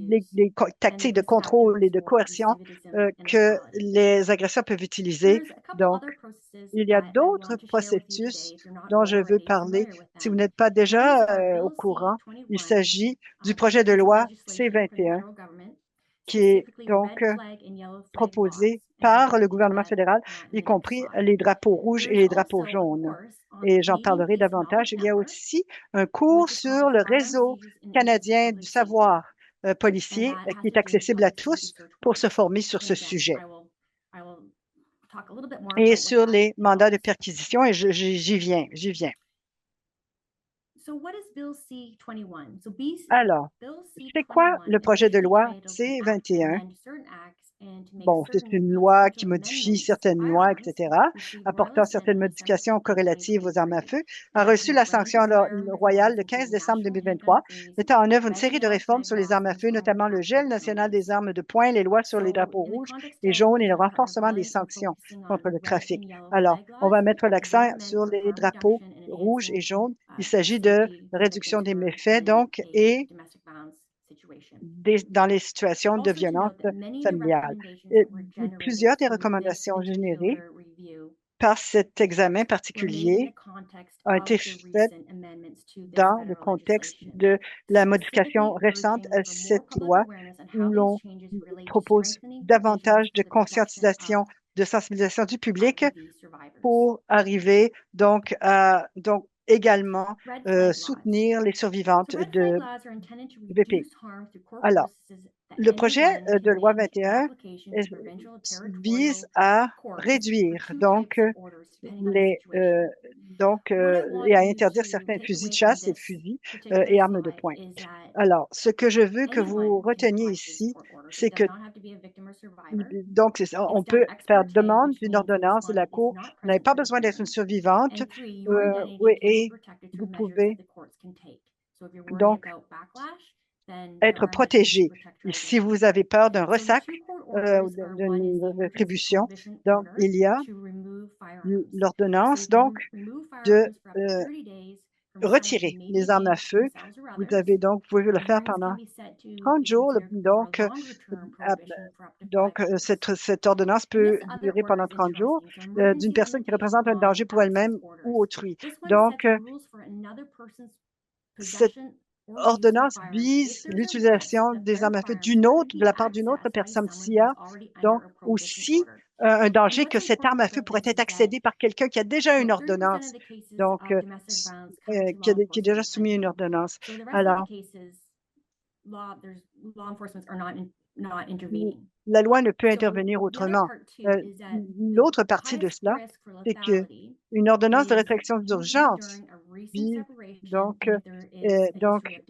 les tactiques de contrôle et de coercion que les agresseurs peuvent utiliser. Donc, il y a d'autres processus dont je veux parler. Si vous n'êtes pas déjà au courant, il s'agit du projet de loi C-21 qui est donc proposé par le gouvernement fédéral, y compris les drapeaux rouges et les drapeaux jaunes. Et j'en parlerai davantage. Il y a aussi un cours sur le réseau canadien du savoir policier qui est accessible à tous pour se former sur ce sujet et sur les mandats de perquisition, et j'y viens. Alors, c'est quoi le projet de loi C-21? Bon, c'est une loi qui modifie certaines lois, etc., apportant certaines modifications corrélatives aux armes à feu, a reçu la sanction royale le 15 décembre 2023, mettant en œuvre une série de réformes sur les armes à feu, notamment le gel national des armes de poing, les lois sur les drapeaux rouges et jaunes et le renforcement des sanctions contre le trafic. Alors, on va mettre l'accent sur les drapeaux rouges et jaunes. Il s'agit de réduction des méfaits, donc, et dans les situations de violence familiale. Et plusieurs des recommandations générées par cet examen particulier ont été faites dans le contexte de la modification récente à cette loi où l'on propose davantage de conscientisation, de sensibilisation du public pour arriver donc à également soutenir les survivantes de VP. Alors, le projet de loi 21 vise à réduire et à interdire certains fusils de chasse et fusils et armes de poing. Alors, ce que je veux que vous reteniez ici, c'est que on peut faire demande d'une ordonnance de la Cour. Vous n'avez pas besoin d'être une survivante oui, et vous pouvez donc être protégé. Si vous avez peur d'un ressac, d'une rétribution, donc il y a l'ordonnance de retirer les armes à feu. Vous pouvez le faire pendant 30 jours. Cette ordonnance peut durer pendant 30 jours d'une personne qui représente un danger pour elle-même ou autrui. Donc, cette ordonnance vise l'utilisation des armes à feu de la part d'une autre personne s'il y a donc aussi un danger que cette arme à feu pourrait être accédée par quelqu'un qui a déjà une ordonnance, qui est déjà soumis à une ordonnance. Alors, la loi ne peut intervenir autrement. L'autre partie de cela, c'est qu'une ordonnance de rétraction d'urgence vise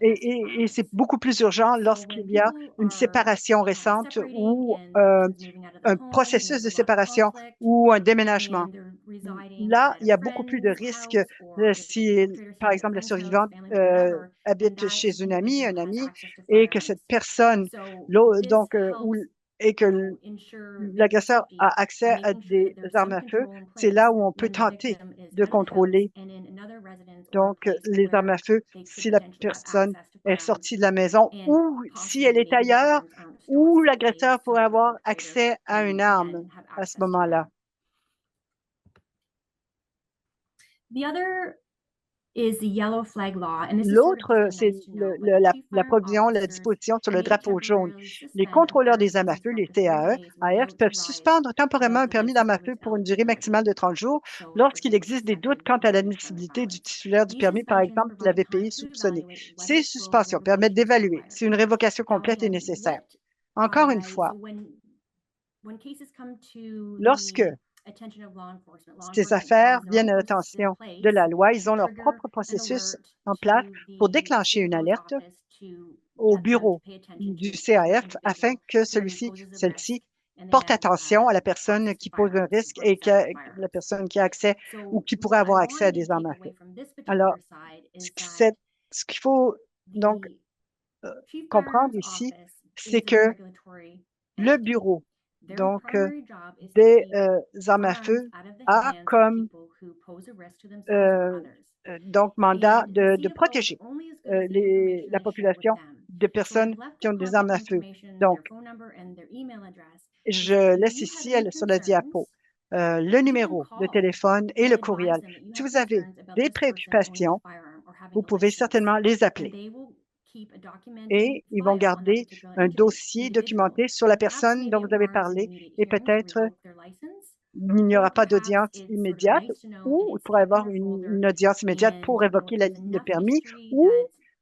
et c'est beaucoup plus urgent lorsqu'il y a une séparation récente ou un processus de séparation ou un déménagement. Là, il y a beaucoup plus de risques si, par exemple, la survivante habite chez un ami, et que cette personne, et que l'agresseur a accès à des armes à feu, c'est là où on peut tenter de contrôler les armes à feu si la personne est sortie de la maison ou si elle est ailleurs où l'agresseur pourrait avoir accès à une arme à ce moment-là. L'autre, c'est la provision, la disposition sur le drapeau jaune. Les contrôleurs des armes à feu, les CAE, peuvent suspendre temporairement un permis d'arme à feu pour une durée maximale de 30 jours lorsqu'il existe des doutes quant à l'admissibilité du titulaire du permis, par exemple, la VPI soupçonnée. Ces suspensions permettent d'évaluer si une révocation complète est nécessaire. Encore une fois, lorsque ces affaires viennent à l'attention de la loi, ils ont leur propre processus en place pour déclencher une alerte au bureau du CAF afin que celle-ci porte attention à la personne qui pose un risque et la personne qui a accès ou qui pourrait avoir accès à des armes à feu. Alors, ce qu'il faut donc comprendre ici, c'est que le bureau des armes à feu a comme mandat de protéger la population de personnes qui ont des armes à feu. Donc, je laisse ici sur la diapo le numéro de téléphone et le courriel. Si vous avez des préoccupations, vous pouvez certainement les appeler. Et ils vont garder un dossier documenté sur la personne dont vous avez parlé et peut-être il n'y aura pas d'audience immédiate ou il pourrait y avoir une audience immédiate pour révoquer le permis ou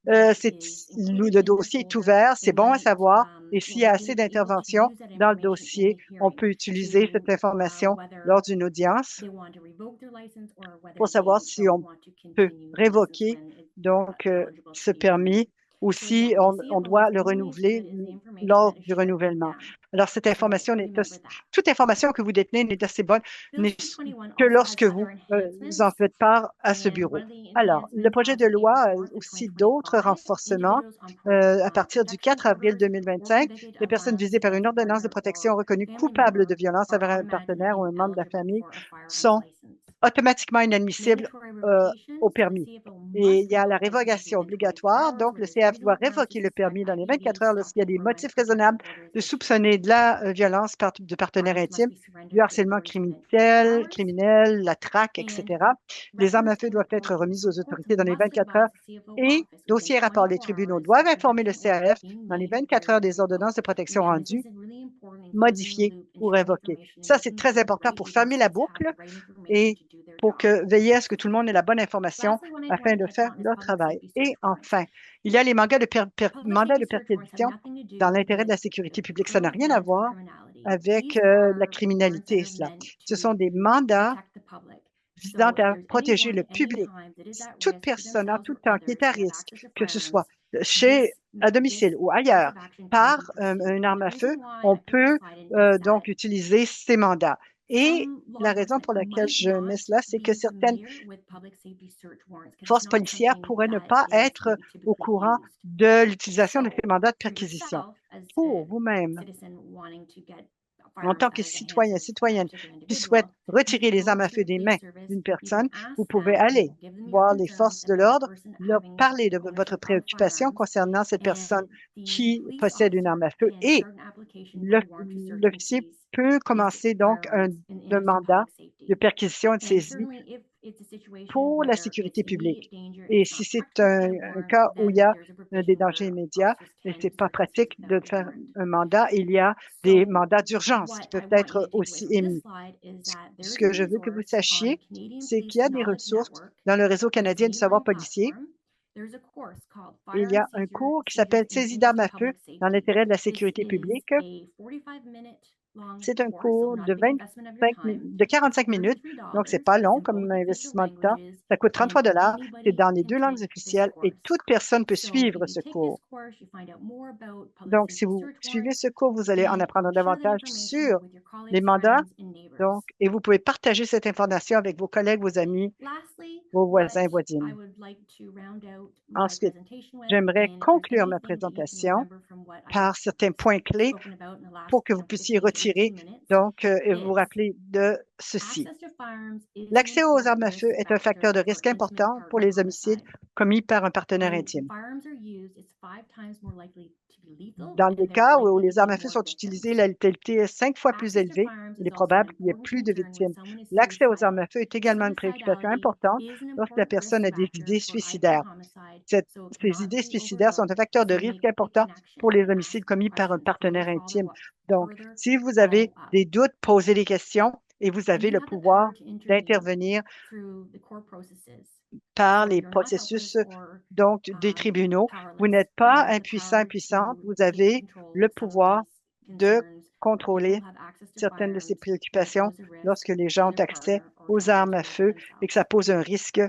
le dossier est ouvert, c'est bon à savoir et s'il y a assez d'interventions dans le dossier, on peut utiliser cette information lors d'une audience pour savoir si on peut révoquer ce permis ou si on doit le renouveler lors du renouvellement. Alors, toute information que vous détenez n'est assez bonne que lorsque vous en faites part à ce bureau. Alors, le projet de loi a aussi d'autres renforcements. À partir du 4 avril 2025, les personnes visées par une ordonnance de protection reconnues coupables de violence envers un partenaire ou un membre de la famille sont automatiquement inadmissible euh, au permis. Et il y a la révocation obligatoire. Donc, le CF doit révoquer le permis dans les 24 heures lorsqu'il y a des motifs raisonnables de soupçonner de la violence de partenaires intimes, du harcèlement criminel, la traque, etc. Les armes à feu doivent être remises aux autorités dans les 24 heures et dossiers et rapports des tribunaux doivent informer le CAF dans les 24 heures des ordonnances de protection rendues, modifiées ou révoquées. Ça, c'est très important pour fermer la boucle et pour veiller à ce que tout le monde ait la bonne information afin de faire leur travail. Et enfin, il y a les mandats de perquisition dans l'intérêt de la sécurité publique. Ça n'a rien à voir avec la criminalité, cela. Ce sont des mandats visant à protéger le public. Toute personne en tout temps qui est à risque, que ce soit à domicile ou ailleurs, par une arme à feu, on peut donc utiliser ces mandats. Et la raison pour laquelle je mets cela, c'est que certaines forces policières pourraient ne pas être au courant de l'utilisation de ces mandats de perquisition. Pour vous-même, en tant que citoyen, citoyenne qui souhaite retirer les armes à feu des mains d'une personne, vous pouvez aller voir les forces de l'ordre, leur parler de votre préoccupation concernant cette personne qui possède une arme à feu et l'officier peut commencer donc un mandat de perquisition et de saisie pour la sécurité publique. Et si c'est un cas où il y a des dangers immédiats et c'est pas pratique de faire un mandat, il y a des mandats d'urgence qui peuvent être aussi émis. Ce que je veux que vous sachiez, c'est qu'il y a des ressources dans le réseau canadien du savoir policier. Il y a un cours qui s'appelle Saisie d'armes à feu dans l'intérêt de la sécurité publique. C'est un cours de 45 minutes, donc c'est pas long comme investissement de temps. Ça coûte 33 dollars. C'est dans les deux langues officielles et toute personne peut suivre ce cours. Donc, si vous suivez ce cours, vous allez en apprendre davantage sur les mandats. Donc, et vous pouvez partager cette information avec vos collègues, vos amis, vos voisins et voisines. Ensuite, j'aimerais conclure ma présentation par certains points clés pour que vous puissiez retirer, donc, et vous rappeler de ceci. L'accès aux armes à feu est un facteur de risque important pour les homicides commis par un partenaire intime. Dans les cas où les armes à feu sont utilisées, la létalité est 5 fois plus élevée. Il est probable qu'il y ait plus de victimes. L'accès aux armes à feu est également une préoccupation importante lorsque la personne a des idées suicidaires. Ces idées suicidaires sont un facteur de risque important pour les homicides commis par un partenaire intime. Donc, si vous avez des doutes, posez des questions et vous avez le pouvoir d'intervenir par les processus donc des tribunaux. Vous n'êtes pas impuissant, impuissante. Vous avez le pouvoir de contrôler certaines de ces préoccupations lorsque les gens ont accès aux armes à feu et que ça pose un risque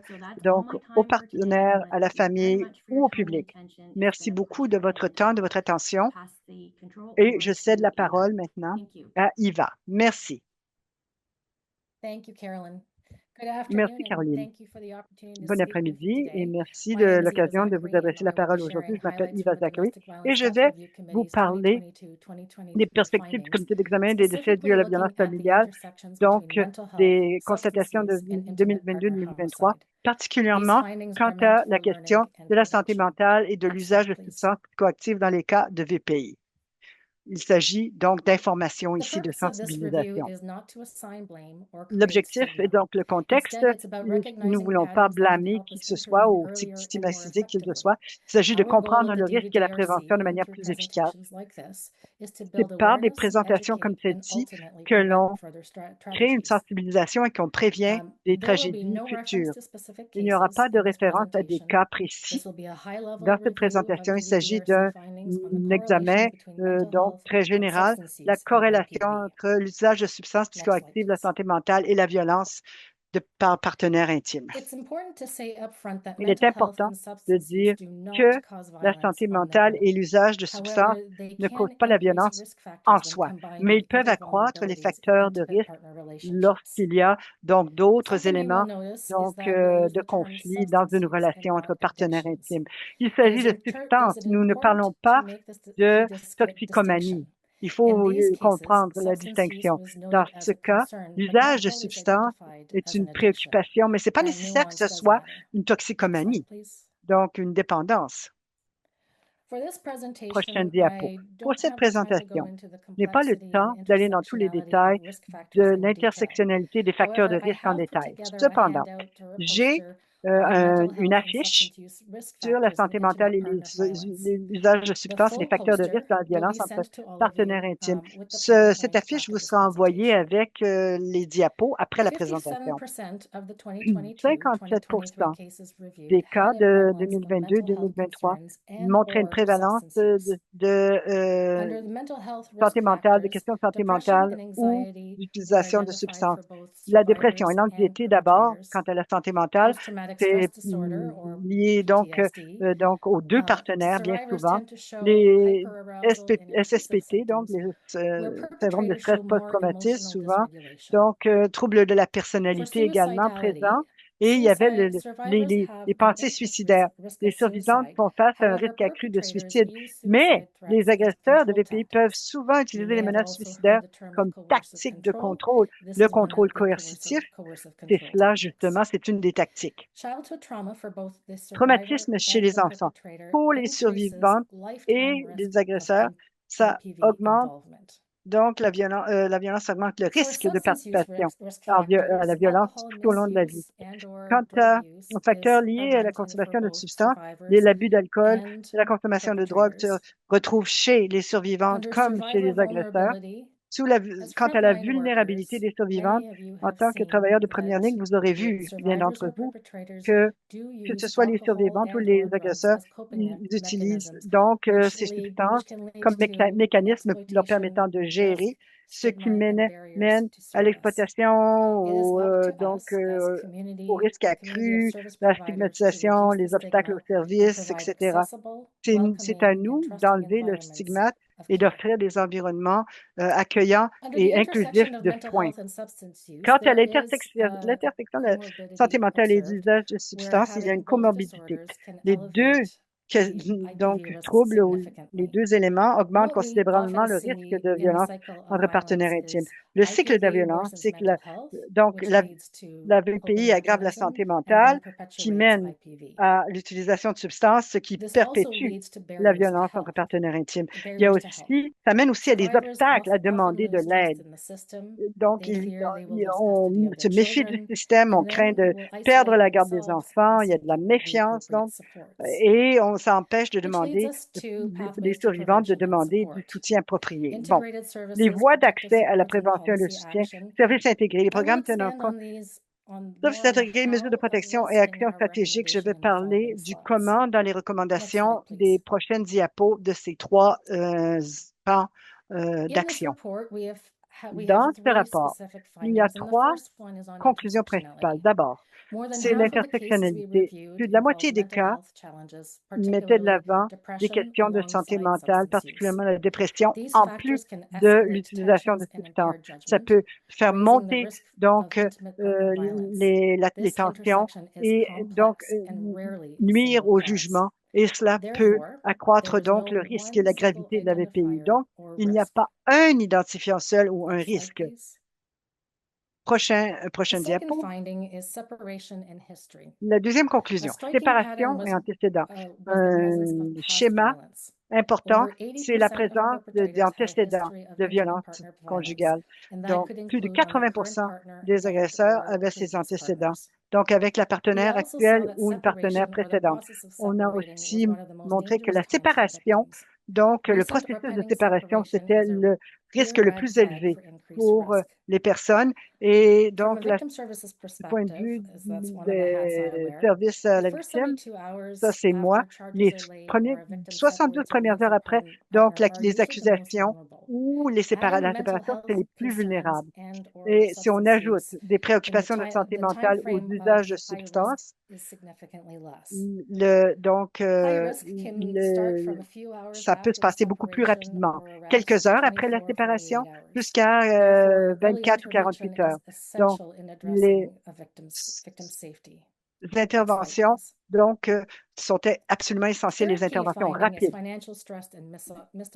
donc aux partenaires, à la famille ou au public. Merci beaucoup de votre temps, de votre attention et je cède la parole maintenant à Iva. Merci. Merci, Caroline. Bon après-midi et merci de l'occasion de vous adresser la parole aujourd'hui. Je m'appelle Eva Zachary et je vais vous parler des perspectives du comité d'examen des décès dus à la violence familiale, donc des constatations de 2022-2023, particulièrement quant à la question de la santé mentale et de l'usage de substances psychoactives dans les cas de VPI. Il s'agit donc d'information ici, de sensibilisation. L'objectif est donc le contexte. Nous ne voulons pas blâmer qui que ce soit ou stigmatiser qui que ce soit. Il s'agit de comprendre le risque et la prévention de manière plus efficace. C'est par des présentations comme celle-ci que l'on crée une sensibilisation et qu'on prévient des tragédies futures. Il n'y aura pas de référence à des cas précis. Dans cette présentation, il s'agit d'un examen donc très général, la corrélation entre l'usage de substances psychoactives, la santé mentale et la violence par partenaire intime. Il est important de dire que la santé mentale et l'usage de substances ne causent pas la violence en soi, mais ils peuvent accroître les facteurs de risque lorsqu'il y a donc d'autres éléments donc, de conflit dans une relation entre partenaires intimes. Il s'agit de substances. Nous ne parlons pas de toxicomanie. Il faut comprendre la distinction. Dans ce cas, l'usage de substances est une préoccupation, mais ce n'est pas nécessaire que ce soit une toxicomanie, donc une dépendance. Prochaine diapo. Pour cette présentation, je n'ai pas le temps d'aller dans tous les détails de l'intersectionnalité des facteurs de risque en détail. Cependant, j'ai une affiche sur la santé mentale et les usages de substances et les facteurs de risque dans la violence entre partenaires intimes. Cette affiche vous sera envoyée avec les diapos après la présentation. 57 des cas de 2022-2023 montraient une prévalence de santé mentale, de questions de santé mentale ou d'utilisation de substances. La dépression et l'anxiété d'abord, quant à la santé mentale, c'est lié donc aux deux partenaires bien souvent. Les SSPT, donc les syndromes de stress post-traumatique souvent, donc troubles de la personnalité également présents. Et il y avait les pensées suicidaires. Les survivantes font face à un risque accru de suicide. Mais les agresseurs de VPI peuvent souvent utiliser les menaces suicidaires comme tactique de contrôle. Le contrôle coercitif, c'est cela justement, c'est une des tactiques. Traumatisme chez les enfants. Pour les survivantes et les agresseurs, ça augmente. Donc, la violence augmente le risque de participation à la violence tout au long de la vie. Quant aux facteurs liés à la consommation de substances, l'abus d'alcool, la consommation de drogue se retrouvent chez les survivantes comme chez les agresseurs. Quant à la vulnérabilité des survivantes, en tant que travailleurs de première ligne, vous aurez vu, bien d'entre vous, que ce soit les survivantes ou les agresseurs, ils utilisent donc ces substances comme mécanisme leur permettant de gérer, ce qui mène à l'exploitation, au risque accru, la stigmatisation, les obstacles au service, etc. C'est à nous d'enlever le stigmate et d'offrir des environnements accueillants et inclusifs de soins. Quant à l'intersection de la santé mentale et l'usage de substances, il y a une comorbidité. Les deux troubles ou les deux éléments augmentent considérablement le risque de violence entre partenaires intimes. Le cycle de la violence, c'est que la VPI aggrave la santé mentale qui mène à l'utilisation de substances, ce qui perpétue la violence entre partenaires intimes. Ça mène aussi à des obstacles à demander de l'aide. Donc, on se méfie du système, on craint de perdre la garde des enfants, il y a de la méfiance, donc, et on s'empêche de demander, les survivantes de demander du soutien approprié. Bon, les voies d'accès à la prévention et le soutien, services intégrés, les programmes tenant compte, services intégrés, mesures de protection et actions stratégiques. Je vais parler du comment dans les recommandations des prochaines diapos de ces trois pans d'action. Dans ce rapport, il y a trois conclusions principales. D'abord, c'est l'intersectionnalité. Plus de la moitié des cas mettaient de l'avant des questions de santé mentale, particulièrement la dépression, en plus de l'utilisation de substances. Ça peut faire monter donc les tensions et donc nuire au jugement. Et cela peut accroître donc le risque et la gravité de la VPI. Donc, il n'y a pas un identifiant seul ou un risque. Prochaine diapo. La deuxième conclusion, séparation et antécédents. Un schéma important, c'est la présence d'antécédents de violence conjugale. Donc, plus de 80% des agresseurs avaient ces antécédents. Donc, avec la partenaire actuelle ou une partenaire précédente. On a aussi montré que la séparation, donc le processus de séparation, c'était le risque le plus élevé pour les personnes. Et donc, du point de vue des services à la victime, ça c'est moi, les 72 premières heures après, donc les accusations ou la séparation, c'est les plus vulnérables. Et si on ajoute des préoccupations de santé mentale ou d'usage de substances, ça peut se passer beaucoup plus rapidement, quelques heures après la séparation jusqu'à 24 ou 48 heures. Donc, les interventions Donc, sont absolument essentielles les interventions rapides.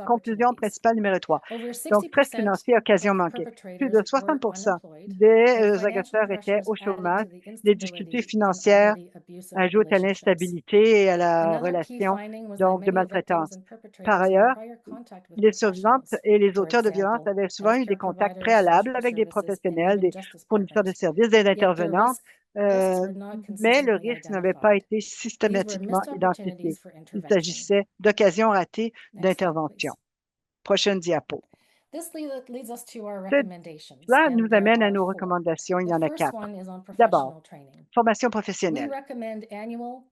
Conclusion principale numéro 3. Donc, stress financier, occasion manquée. Plus de 60 des agresseurs étaient au chômage. Les difficultés financières ajoutent à l'instabilité et à la relation, donc, de maltraitance. Par ailleurs, les survivantes et les auteurs de violences avaient souvent eu des contacts préalables avec des professionnels, des fournisseurs de services, des intervenants, euh, mais le risque n'avait pas été systématiquement identifié. Il s'agissait d'occasions ratées d'intervention. Prochaine diapo. Cela nous amène à nos recommandations. Il y en a 4. D'abord, formation professionnelle.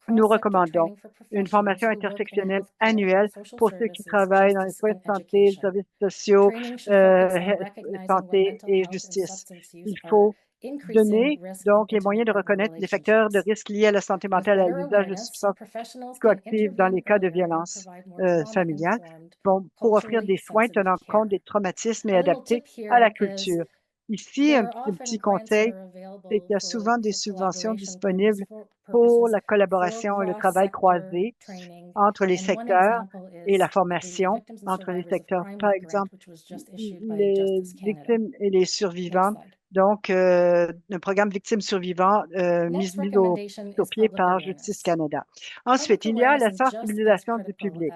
Nous recommandons une formation intersectionnelle annuelle pour ceux qui travaillent dans les soins de santé, les services sociaux, santé et justice. Il faut donner donc les moyens de reconnaître les facteurs de risque liés à la santé mentale et à l'usage de substances psychoactives dans les cas de violence familiale, bon, pour offrir des soins tenant compte des traumatismes et adaptés à la culture. Ici, un petit conseil, c'est qu'il y a souvent des subventions disponibles pour la collaboration et le travail croisé entre les secteurs et la formation entre les secteurs. Par exemple, les victimes et les survivants. Donc, un programme victimes survivants mis sur pied par Justice Canada. Ensuite, il y a la sensibilisation du public.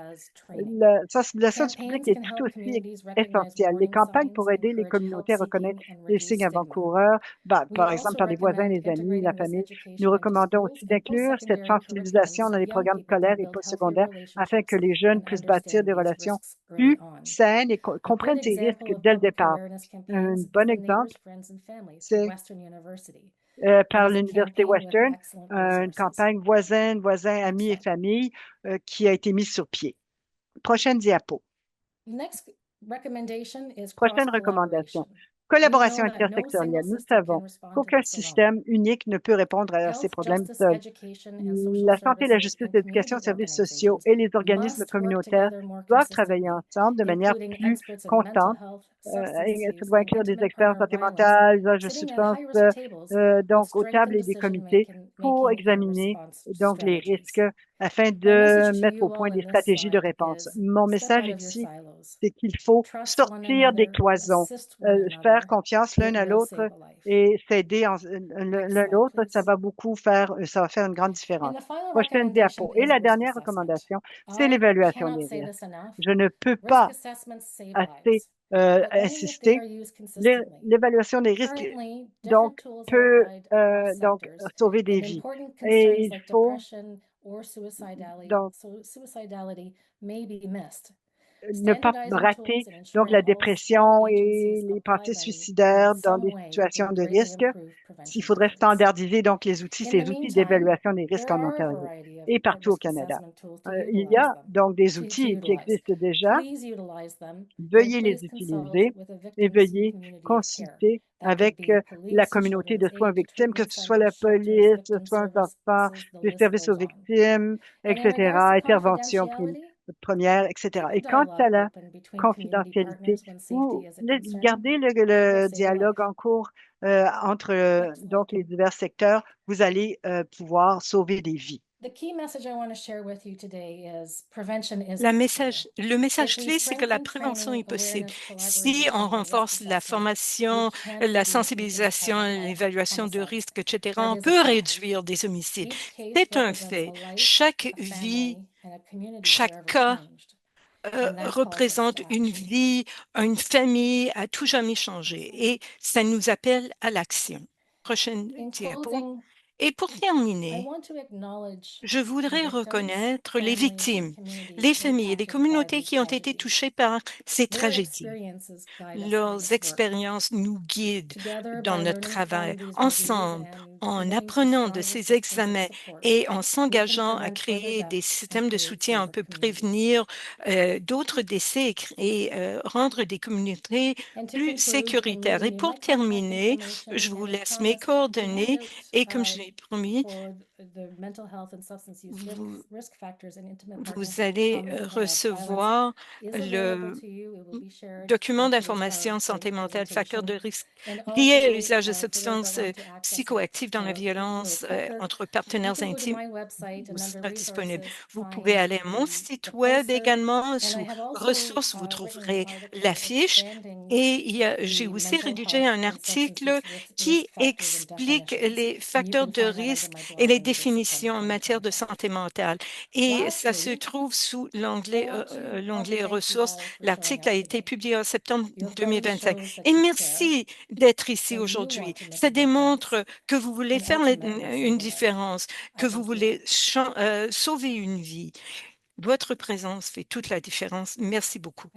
La sensibilisation du public est tout aussi essentielle. Les campagnes pour aider les communautés à reconnaître les signes avant-coureurs, par exemple par les voisins, les amis, la famille. Nous recommandons aussi d'inclure cette sensibilisation dans les programmes scolaires et postsecondaires afin que les jeunes puissent bâtir des relations plus saines et comprennent ces risques dès le départ. Un bon exemple, c'est par l'Université Western, une campagne voisins, amis et famille qui a été mise sur pied. Prochaine diapo. Prochaine recommandation. Collaboration intersectorielle. Nous savons qu'aucun système unique ne peut répondre à ces problèmes seuls. La santé, la justice, l'éducation, les services sociaux et les organismes communautaires doivent travailler ensemble de manière plus constante. Ça doit inclure des experts en santé mentale, usage de substances, donc aux tables et des comités pour examiner donc les risques afin de mettre au point des stratégies de réponse. Mon message ici, c'est qu'il faut sortir des cloisons, faire confiance l'un à l'autre et s'aider l'un l'autre. Ça va faire une grande différence. Prochaine diapo. Et la dernière recommandation, c'est l'évaluation des risques. Je ne peux pas assez insister. L'évaluation des risques peut sauver des vies. Et il faut donc ne pas rater donc la dépression et les pensées suicidaires dans des situations de risque. Il faudrait standardiser donc ces outils d'évaluation des risques en Ontario et partout au Canada. Il y a donc des outils qui existent déjà. Veuillez les utiliser et veuillez consulter avec la communauté de soins aux victimes, que ce soit la police, le soins aux enfants, les services aux victimes, etc., intervention première, etc. Et quant à la confidentialité, vous gardez le dialogue en cours entre donc les divers secteurs, vous allez pouvoir sauver des vies. Le message clé, c'est que la prévention est possible. Si on renforce la formation, la sensibilisation, l'évaluation de risques, etc., on peut réduire des homicides. C'est un fait. Chaque vie, chaque cas représente une vie, une famille à tout jamais changé et ça nous appelle à l'action. Prochaine diapo. Et pour terminer, je voudrais reconnaître les victimes, les familles et les communautés qui ont été touchées par ces tragédies. Leurs expériences nous guident dans notre travail. Ensemble, en apprenant de ces examens et en s'engageant à créer des systèmes de soutien, on peut prévenir d'autres décès et rendre des communautés plus sécuritaires. Et pour terminer, je vous laisse mes coordonnées et comme je l'ai promis, vous, vous allez recevoir le document d'information santé mentale, facteurs de risque liés à l'usage de substances psychoactives dans la violence entre partenaires intimes vous sera disponible. Vous pouvez aller à mon site web également. Sous ressources, vous trouverez l'affiche. Et j'ai aussi rédigé un article qui explique les facteurs de risque et les définitions en matière de santé mentale. Et ça se trouve sous l'onglet ressources. L'article a été publié en septembre 2025. Et merci d'être ici aujourd'hui. Ça démontre que vous voulez faire une différence, que vous voulez sauver une vie. Votre présence fait toute la différence. Merci beaucoup.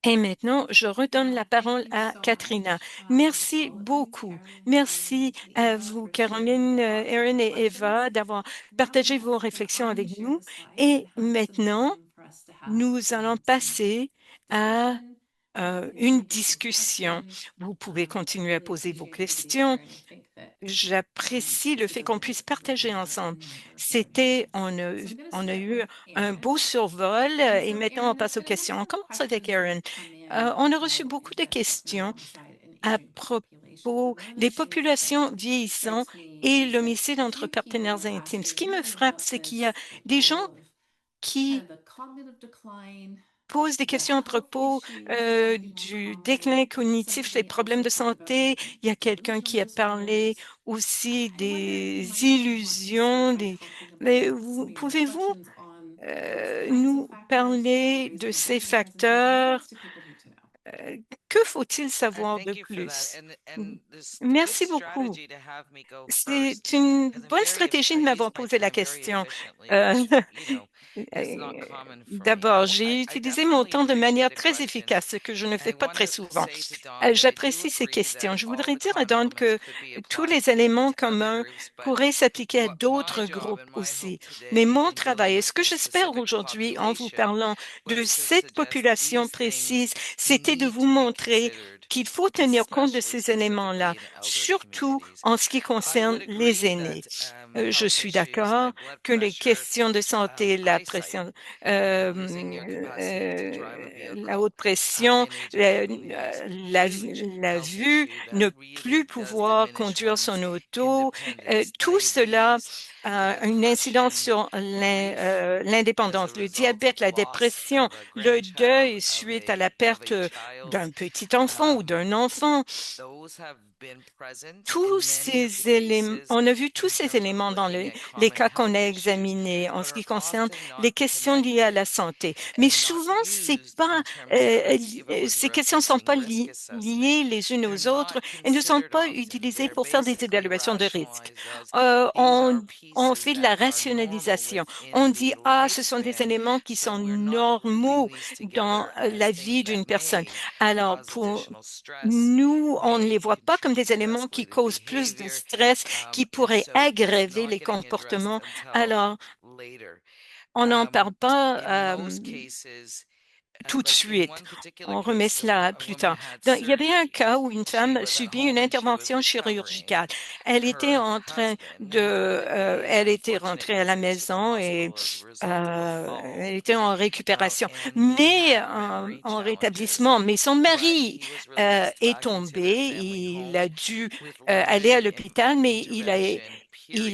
Et maintenant, je redonne la parole à Katrina. Merci beaucoup. Merci à vous, Caroline, Erin et Eva, d'avoir partagé vos réflexions avec nous. Et maintenant, nous allons passer à une discussion. Vous pouvez continuer à poser vos questions. J'apprécie le fait qu'on puisse partager ensemble. On a eu un beau survol et maintenant on passe aux questions. On commence avec Erin. On a reçu beaucoup de questions à propos des populations vieillissantes et l'homicide entre partenaires intimes. Ce qui me frappe, c'est qu'il y a des gens qui pose des questions à propos du déclin cognitif, les problèmes de santé. Il y a quelqu'un qui a parlé aussi des illusions. Mais pouvez-vous nous parler de ces facteurs? Que faut-il savoir de plus? Merci beaucoup. C'est une bonne stratégie de m'avoir posé la question. Euh, D'abord, j'ai utilisé mon temps de manière très efficace, ce que je ne fais pas très souvent. J'apprécie ces questions. Je voudrais dire à Don que tous les éléments communs pourraient s'appliquer à d'autres groupes aussi. Mais mon travail, et ce que j'espère aujourd'hui en vous parlant de cette population précise, c'était de vous montrer qu'il faut tenir compte de ces éléments-là, surtout en ce qui concerne les aînés. Je suis d'accord que les questions de santé, la pression, la haute pression, la vue, ne plus pouvoir conduire son auto, tout cela a une incidence sur l'indépendance, le diabète, la dépression, le deuil suite à la perte d'un petit enfant ou d'un enfant. Tous ces éléments, on a vu tous ces éléments dans les cas qu'on a examinés en ce qui concerne les questions liées à la santé. Mais souvent, ces questions ne sont pas liées les unes aux autres et ne sont pas utilisées pour faire des évaluations de risque. On fait de la rationalisation. On dit, ah, ce sont des éléments qui sont normaux dans la vie d'une personne. Alors, pour nous, on ne les voit pas comme des éléments qui causent plus de stress, qui pourraient aggraver les comportements. Alors, on n'en parle pas tout de suite. On remet cela plus tard. Il y avait un cas où une femme subit une intervention chirurgicale. Elle était rentrée à la maison et elle était en récupération, mais en rétablissement. Mais son mari est tombé. Il a dû aller à l'hôpital, mais il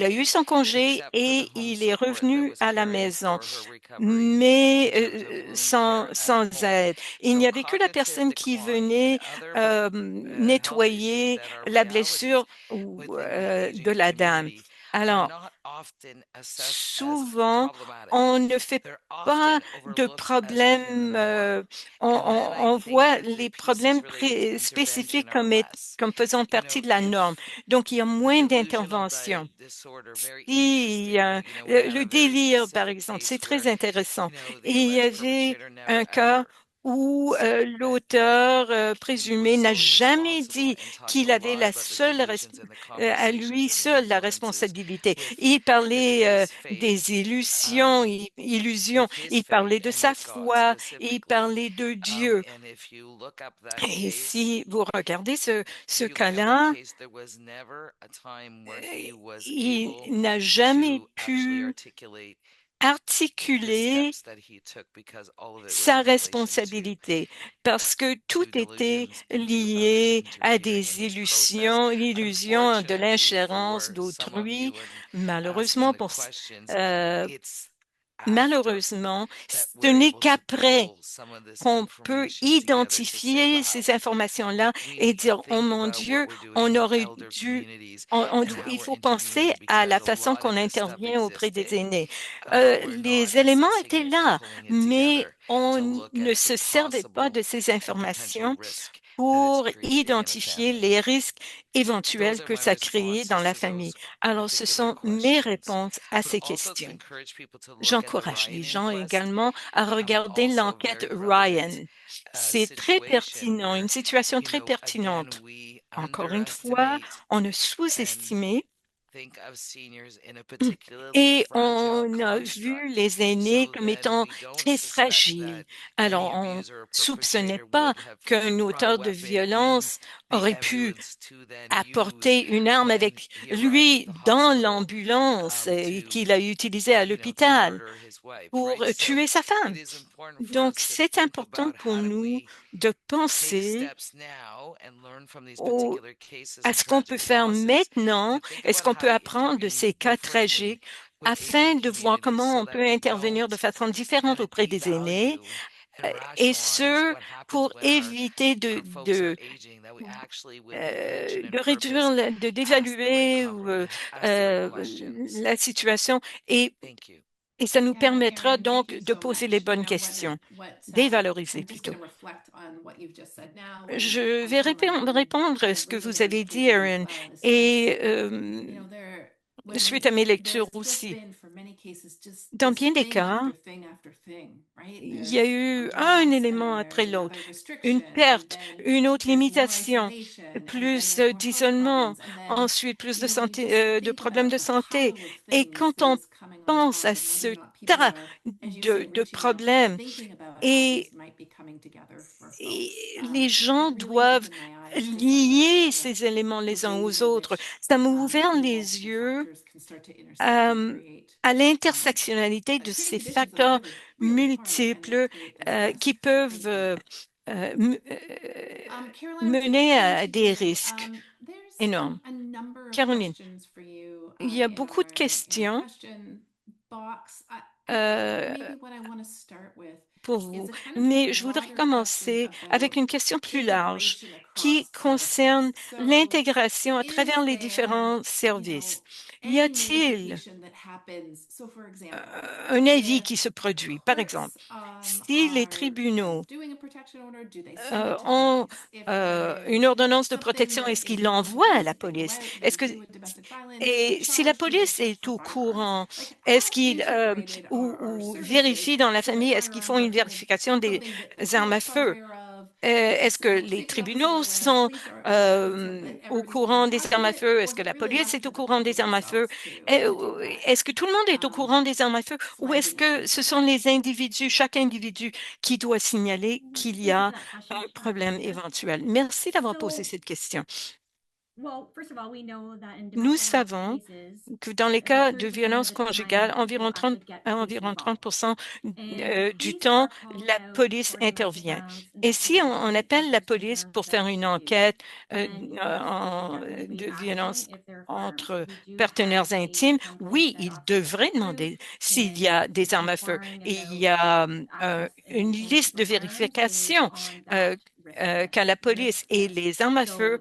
a eu son congé et il est revenu à la maison mais sans aide. Il n'y avait que la personne qui venait nettoyer la blessure de la dame. Alors, souvent, on ne fait pas de problèmes, on voit les problèmes spécifiques comme faisant partie de la norme. Donc, il y a moins d'intervention. Le délire, par exemple, c'est très intéressant. Et il y avait un cas où l'auteur présumé n'a jamais dit qu'il avait à lui seul la responsabilité. Il parlait des illusions, il parlait de sa foi, il parlait de Dieu. Et si vous regardez ce cas-là, il n'a jamais pu articuler sa responsabilité parce que tout était lié à des l'illusion de l'ingérence d'autrui. Malheureusement, euh, malheureusement, ce n'est qu'après qu'on peut identifier ces informations-là et dire, oh mon Dieu, on aurait dû, il faut penser à la façon qu'on intervient auprès des aînés. Les éléments étaient là, mais on ne se servait pas de ces informations pour identifier les risques éventuels que ça créait dans la famille. Alors, ce sont mes réponses à ces questions. J'encourage les gens également à regarder l'enquête Ryan. C'est très pertinent, une situation très pertinente. Encore une fois, on a sous-estimé et on a vu les aînés comme étant très fragiles. Alors, on soupçonnait pas qu'un auteur de violence aurait pu apporter une arme avec lui dans l'ambulance et qu'il a utilisée à l'hôpital pour tuer sa femme. Donc, c'est important pour nous de penser à ce qu'on peut faire maintenant, est-ce qu'on peut apprendre de ces cas tragiques afin de voir comment on peut intervenir de façon différente auprès des aînés, et ce, pour éviter de réduire, d'évaluer euh, la situation et ça nous permettra donc de poser les bonnes questions, dévaloriser plutôt. Je vais répondre à ce que vous avez dit, Erin, et suite à mes lectures aussi. Dans bien des cas, il y a eu un élément après l'autre, une perte, une autre limitation, plus d'isolement, ensuite plus de problèmes de santé. Et quand on pense à ce tas de problèmes, et et les gens doivent lier ces éléments les uns aux autres. Ça m'a ouvert les yeux euh, à l'intersectionnalité de ces facteurs multiples qui peuvent mener à des risques énormes. Caroline, il y a beaucoup de questions euh, pour vous, mais je voudrais commencer avec une question plus large qui concerne l'intégration à travers les différents services. Y a-t-il un avis qui se produit? Par exemple, si les tribunaux ont une ordonnance de protection, est-ce qu'ils l'envoient à la police? Et si la police est au courant, est-ce qu'ils ou vérifient dans la famille, est-ce qu'ils font une vérification des armes à feu? Est-ce que les tribunaux sont au courant des armes à feu? Est-ce que la police est au courant des armes à feu? Est-ce que tout le monde est au courant des armes à feu? Ou est-ce que ce sont les individus, chaque individu qui doit signaler qu'il y a un problème éventuel? Merci d'avoir posé cette question. Nous savons que dans les cas de violence conjugale, environ 30% du temps, la police intervient. Et si on appelle la police pour faire une enquête de violence entre partenaires intimes, oui, ils devraient demander s'il y a des armes à feu. Et il y a une liste de vérification euh, quand la police et les armes à feu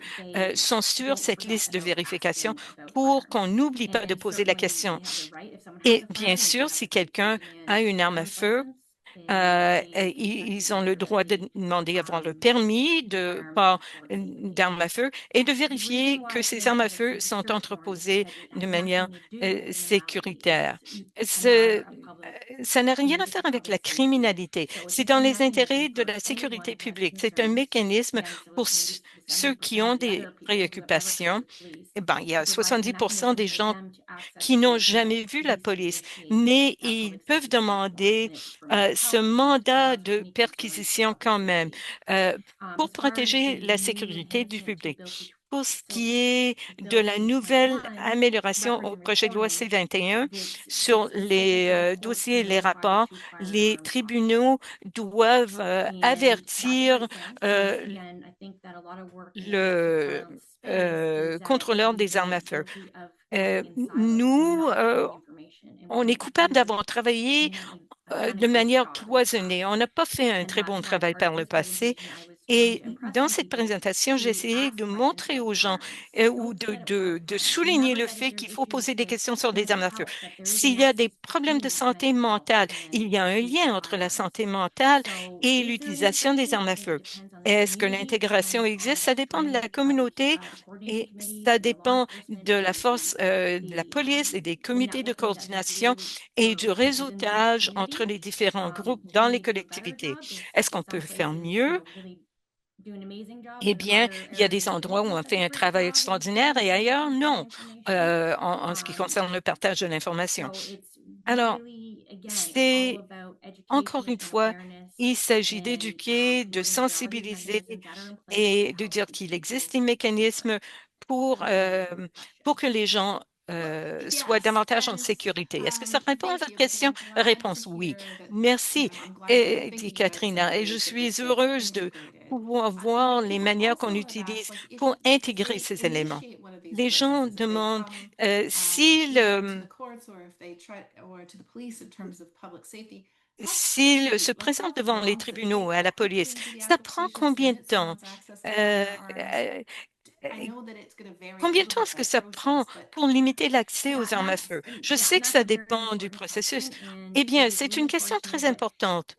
sont sur cette liste de vérification pour qu'on n'oublie pas de poser la question. Et bien sûr, si quelqu'un a une arme à feu, Ils ont le droit de demander à avoir le permis de port d'armes à feu et de vérifier que ces armes à feu sont entreposées de manière sécuritaire. Ce- Ça n'a rien à faire avec la criminalité. C'est dans les intérêts de la sécurité publique. C'est un mécanisme pour ceux qui ont des préoccupations. Eh ben, il y a 70% des gens qui n'ont jamais vu la police, mais ils peuvent demander ce mandat de perquisition quand même euh, pour protéger la sécurité du public. Pour ce qui est de la nouvelle amélioration au projet de loi C-21 sur les dossiers et les rapports, les tribunaux doivent avertir euh, le contrôleur des armes à feu. Euh, nous, on est coupable d'avoir travaillé de manière cloisonnée. On n'a pas fait un très bon travail par le passé. Et dans cette présentation, j'ai essayé de montrer aux gens ou de souligner le fait qu'il faut poser des questions sur des armes à feu. S'il y a des problèmes de santé mentale, il y a un lien entre la santé mentale et l'utilisation des armes à feu. Est-ce que l'intégration existe? Ça dépend de la communauté et ça dépend de la force de la police et des comités de coordination et du réseautage entre les différents groupes dans les collectivités. Est-ce qu'on peut faire mieux? Eh bien, il y a des endroits où on fait un travail extraordinaire et ailleurs, non, en ce qui concerne le partage de l'information. Alors, c'est encore une fois, il s'agit d'éduquer, de sensibiliser et de dire qu'il existe des mécanismes pour, euh, pour que les gens soient davantage en sécurité. Est-ce que ça répond à votre question? Réponse oui. Merci, dit Katrina. Et je suis heureuse de pouvoir voir les manières qu'on utilise pour intégrer ces éléments. Les gens demandent si s'il se présente devant les tribunaux, à la police, ça prend combien de temps? Euh, euh, euh, Combien de temps est-ce que ça prend pour limiter l'accès aux armes à feu? Je sais que ça dépend du processus. Eh bien, c'est une question très importante.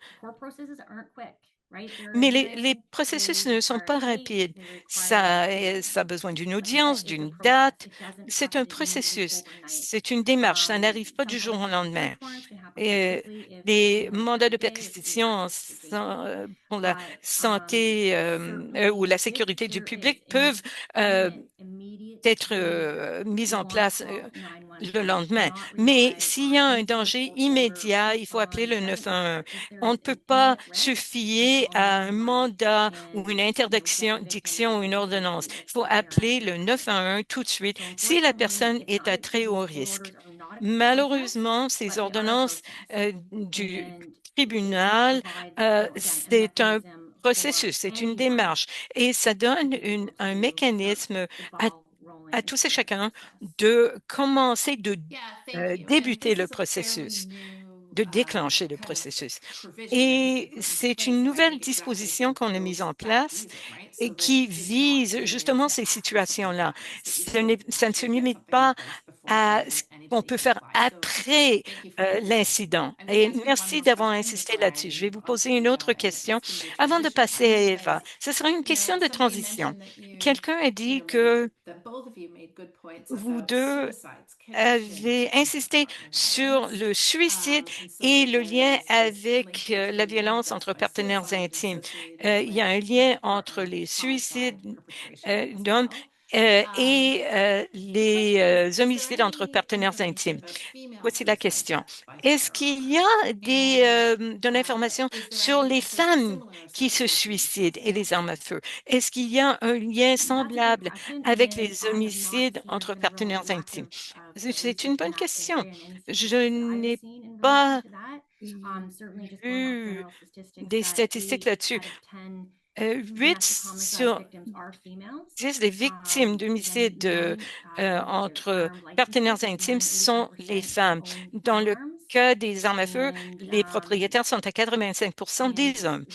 Mais les processus ne sont pas rapides. Ça a besoin d'une audience, d'une date. C'est un processus, c'est une démarche. Ça n'arrive pas du jour au lendemain. Et les mandats de perquisition pour la santé ou la sécurité du public peuvent euh, être mis en place le lendemain. Mais s'il y a un danger immédiat, il faut appeler le 911. On ne peut pas se fier à un mandat ou une interdiction ou une ordonnance. Il faut appeler le 911 tout de suite si la personne est à très haut risque. Malheureusement, ces ordonnances du tribunal, c'est un processus, c'est une démarche et ça donne un mécanisme à tous et chacun de commencer de débuter le processus, de déclencher le processus. Et c'est une nouvelle disposition qu'on a mise en place et qui vise justement ces situations-là. Ça ne se limite pas à ce qu'on peut faire après l'incident. Et merci d'avoir insisté là-dessus. Je vais vous poser une autre question avant de passer à Eva. Ce sera une question de transition. Quelqu'un a dit que vous deux avez insisté sur le suicide et le lien avec la violence entre partenaires intimes. Il y a un lien entre les suicides d'hommes et les homicides entre partenaires intimes. Voici la question. Est-ce qu'il y a de l'information sur les femmes qui se suicident et les armes à feu? Est-ce qu'il y a un lien semblable avec les homicides entre partenaires intimes? C'est une bonne question. Je n'ai pas vu des statistiques là-dessus. 8 sur 10 des victimes d'homicides entre partenaires intimes sont les femmes. Dans le cas des armes à feu, les propriétaires sont à 85% des hommes.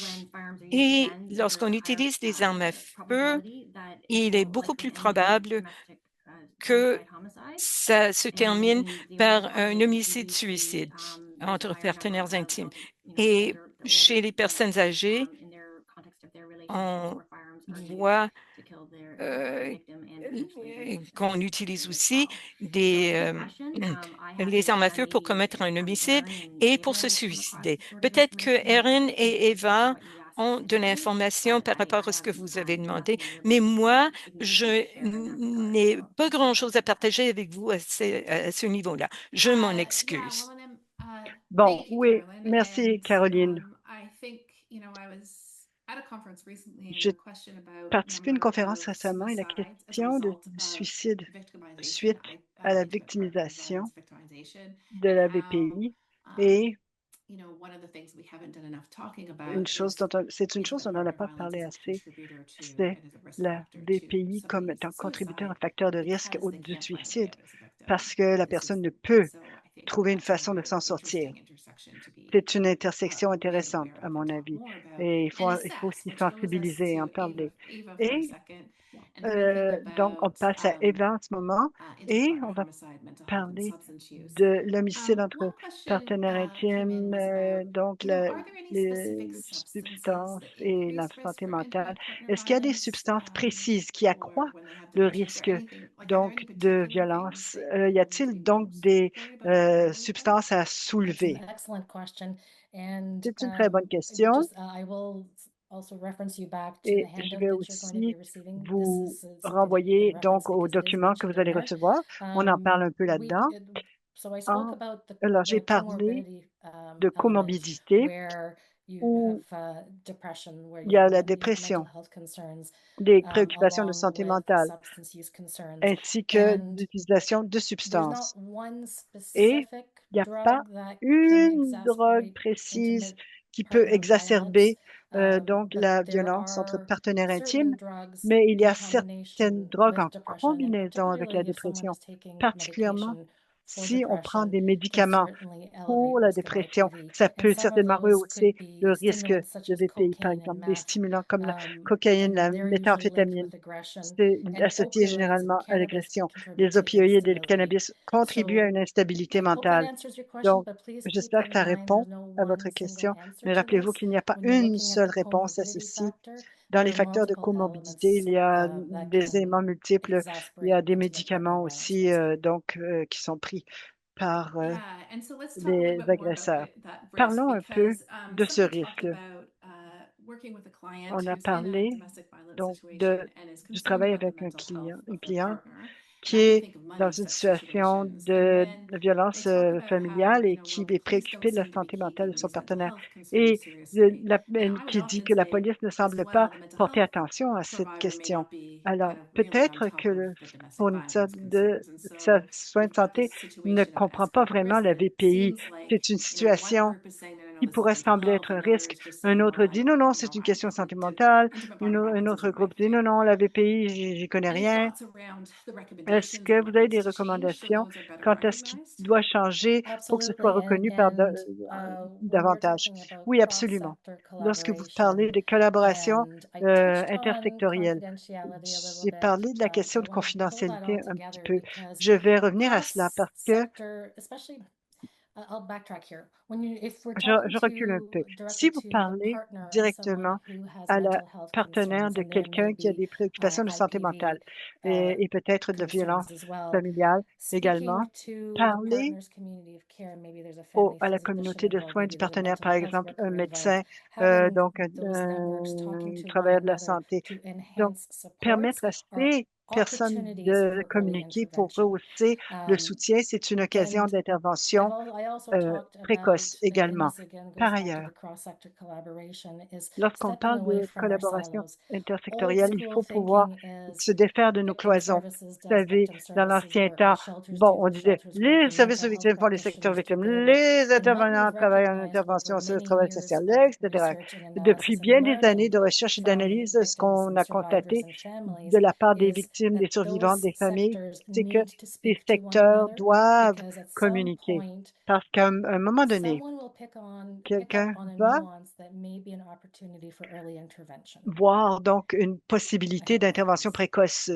Et lorsqu'on utilise des armes à feu, il est beaucoup plus probable que ça se termine par un homicide-suicide entre partenaires intimes. Et chez les personnes âgées, on voit euh, qu'on utilise aussi les armes à feu pour commettre un homicide et pour se suicider. Peut-être que Erin et Eva ont de l'information par rapport à ce que vous avez demandé, mais moi, je n'ai pas grand-chose à partager avec vous à ce niveau-là. Je m'en excuse. Bon, oui, merci, Caroline. J'ai participé à une conférence récemment et la question du suicide suite à la victimisation de la BPI est c'est une chose dont on n'a pas parlé assez, c'est la BPI comme étant contributeur, un facteur de risque du suicide parce que la personne ne peut trouver une façon de s'en sortir. C'est une intersection intéressante, à mon avis, et il faut s'y sensibiliser et en parler. Et donc, on passe à Eva en ce moment et on va parler de l'homicide entre partenaires intimes, donc les substances et la santé mentale. Est-ce qu'il y a des substances précises qui accroissent le risque donc de violence? Y a-t-il donc des substances à soulever? C'est une très bonne question et je vais aussi vous renvoyer donc aux documents que vous allez recevoir. On en parle un peu là-dedans. En- alors, j'ai parlé de comorbidité où il y a la dépression, des préoccupations de santé mentale, ainsi que d'utilisation de substances. Et il n'y a pas une drogue précise qui peut exacerber donc la violence entre partenaires intimes, mais il y a certaines drogues en combinaison avec la dépression, particulièrement si on prend des médicaments pour la dépression. Ça peut certainement rehausser le risque de VPI, par exemple, des stimulants comme la cocaïne, la méthamphétamine. C'est associé généralement à l'agression. Les opioïdes et le cannabis contribuent à une instabilité mentale. Donc, j'espère que ça répond à votre question, mais rappelez-vous qu'il n'y a pas une seule réponse à ceci. Dans les facteurs de comorbidité, il y a des éléments multiples, il y a des médicaments aussi, qui sont pris par les agresseurs. Parlons un peu de ce risque. On a parlé donc du travail avec un client, une cliente qui est dans une situation de violence familiale et qui est préoccupée de la santé mentale de son partenaire et qui dit que la police ne semble pas porter attention à cette question. Alors, peut-être que le fournisseur de soins de santé ne comprend pas vraiment la VPI. C'est une situation qui pourrait sembler être un risque. Un autre dit non, non, c'est une question sentimentale. Un autre groupe dit non, non, la VPI, j'y connais rien. Est-ce que vous avez des recommandations quant à ce qui doit changer pour que ce soit reconnu par davantage? Oui, absolument. Lorsque vous parlez de collaboration intersectorielle, j'ai parlé de la question de confidentialité un petit peu. Je vais revenir à cela parce que je recule un peu. Si vous parlez directement à la partenaire de quelqu'un qui a des préoccupations de santé mentale et peut-être de violence familiale également, parlez à la communauté de soins du partenaire, par exemple, un médecin, donc un travailleur de la santé. Donc, permettre à ces personnes de communiquer pour rehausser le soutien, c'est une occasion d'intervention précoce également. Par ailleurs, lorsqu'on parle de collaboration intersectorielle, il faut pouvoir se défaire de nos cloisons. Vous savez, dans l'ancien temps, bon, on disait les services aux victimes font les secteurs victimes, les intervenants travaillent en intervention sur le travail social, etc. Depuis bien des années de recherche et d'analyse, ce qu'on a constaté de la part des victimes, des survivantes, des familles, c'est que ces secteurs doivent communiquer. Parce qu'à un moment donné, quelqu'un va voir donc une possibilité d'intervention précoce.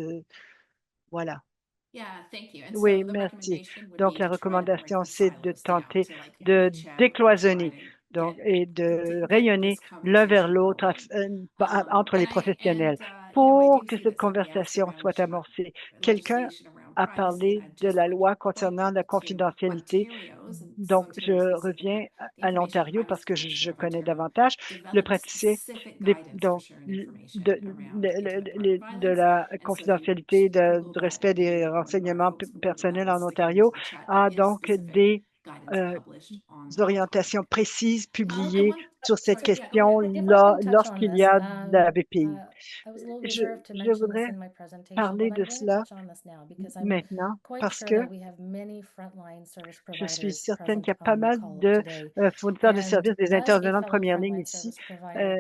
Voilà. Oui, merci. Donc, la recommandation, c'est de tenter de décloisonner. donc, et de rayonner l'un vers l'autre entre les professionnels. Pour que cette conversation soit amorcée, quelqu'un a parlé de la loi concernant la confidentialité. Donc, je reviens à l'Ontario parce que je connais davantage le praticien donc, de la confidentialité, du respect des renseignements personnels en Ontario a donc des euh, orientations précises publiées sur cette question là, lorsqu'il y a de la BPI. Je, je voudrais parler de cela maintenant parce que je suis certaine qu'il y a pas mal de fournisseurs de services, des intervenants de première ligne ici,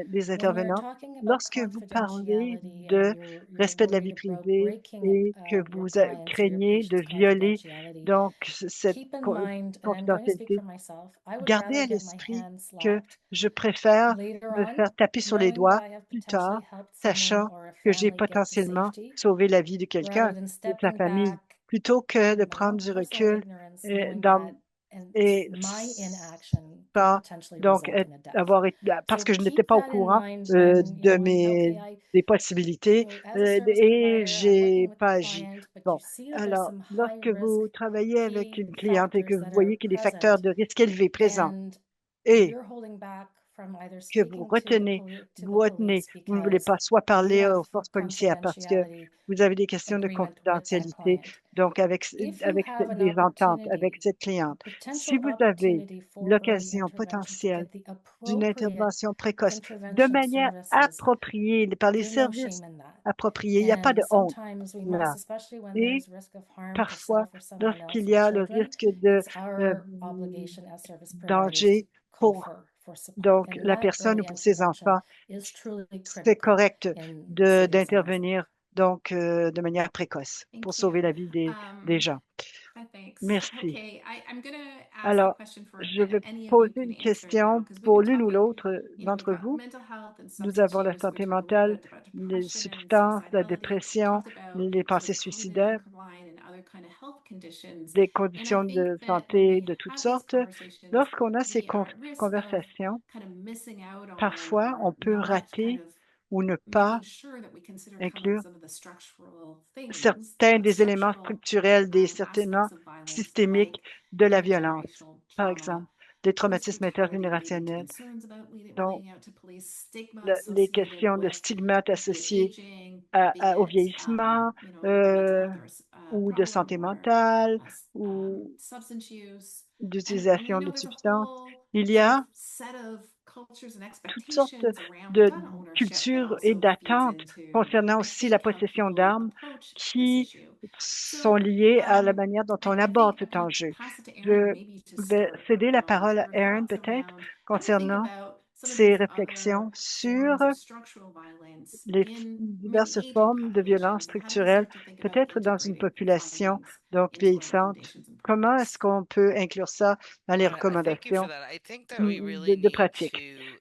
des intervenants. Lorsque vous parlez de respect de la vie privée et que vous craignez de violer donc cette confidentialité, gardez à l'esprit que je préfère me faire taper sur les doigts plus tard, sachant que j'ai potentiellement sauvé la vie de quelqu'un, de sa famille, plutôt que de prendre du recul dans, et sans donc parce que je n'étais pas au courant de mes des possibilités et j'ai pas agi. Bon, alors lorsque vous travaillez avec une cliente et que vous voyez qu'il y a des facteurs de risque élevés présents et que vous ne voulez pas soit parler aux forces policières parce que vous avez des questions de confidentialité, donc des ententes avec cette cliente. Si vous avez l'occasion potentielle d'une intervention précoce de manière appropriée par les services appropriés, il n'y a pas de honte là. Et parfois, lorsqu'il y a le risque de euh, danger pour donc la personne ou pour ses enfants, c'est correct d'intervenir donc de manière précoce pour Thank you. sauver la vie des gens. Thanks. Merci. Okay, I'm gonna ask a Alors, question for je vais any of you poser can une answer now question because we've pour been l'une ou talking, l'autre we've d'entre got vous. mental health and Nous substance avons la use. We santé talked a little mentale, bit about les depression and substances, la suicidality. We dépression, talked about les sort pensées of cognitive suicidaires, decline and other kind of health conditions. des And I conditions think de that when santé we de toutes have these sortes. conversations, Lorsqu'on a ces we are at risk of conversations, kind of missing out on parfois on or peut not kind rater of ou ne pas making sure that we consider kind of inclure some of the structural things, certains des éléments structural structurels, des certainement aspects of violence, like systémiques de la violence, intergenerational par trauma, exemple, des traumatismes police-brutality related intergénérationnels, concerns about dont laying out to police, stigma les associated questions de stigmates with associées aging, be au it vieillissement mental euh, health or ou de problem santé or mentale ou substance use, and d'utilisation de there's a substances. whole Il y sort of a set of cultures and toutes sortes expectations around de gun ownership that cultures et also feeds d'attentes into, concernant I aussi la think, how possession people d'armes approach this qui issue. sont So liées à la manière dont on I think aborde I'm cet going to enjeu. pass it to Erin Je maybe to vais start céder la on parole à her Erin thoughts peut-être around how to think concernant about some of ses these réflexions other sur forms of structural violence les in diverses aging formes de violence populations, and how do we structurelle, start to think about peut-être dans une integrating population findings donc into our vieillissante. recommendations and Comment est-ce practice. qu'on peut inclure ça dans les Thank you for recommandations that. I think that we really de need pratique? to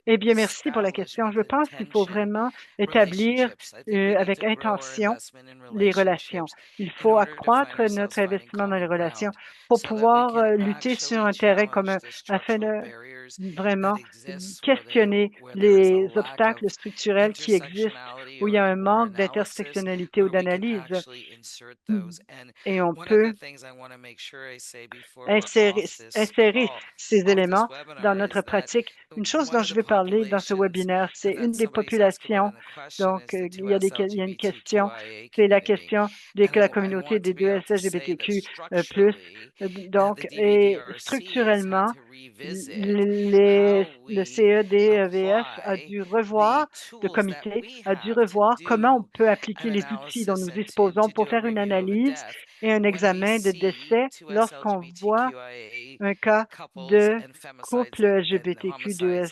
Eh bien, merci pour la establish question. Je with pense qu'il faut intention vraiment établir relationships. I think we need avec to grow our intention investment in les relations. relationships Il in faut order to find accroître ourselves notre finding investissement dans les common relations ground pour so that we pouvoir can lutter sur actually un terrain challenge commun the afin structural de barriers that vraiment exist questionner where there is a les lack obstacles of structurels qui existent, intersectionality où il y a un or manque analysis d'intersectionnalité ou where we can d'analyse. actually insert those. And Et on one of the peut things I want to make sure I say before we're off this insérer call, ces off this éléments dans webinar, notre is that pratique. Une chose one dont of je the veux parler dans ce populations webinaire, c'est and that une des somebody's asked about populations. in the question Donc, is the il y a il y a une question, 2S-LGBTQIA c'est la community. question de And la I communauté want des to be deux able S to say that LGBTQ plus. structurally, the Donc, et DVDRC has had structurellement, to revisit how le we CEDEVS a apply dû revoir, the le tools that comité we a dû have to revoir comment on do peut an appliquer les outils dont analysis nous and to disposons pour do a faire une review of a analyse death et un when we examen de see décès lorsqu'on voit 2S-LGBTQIA un cas couples de and femicides couple and homicides LGBTQ2S+.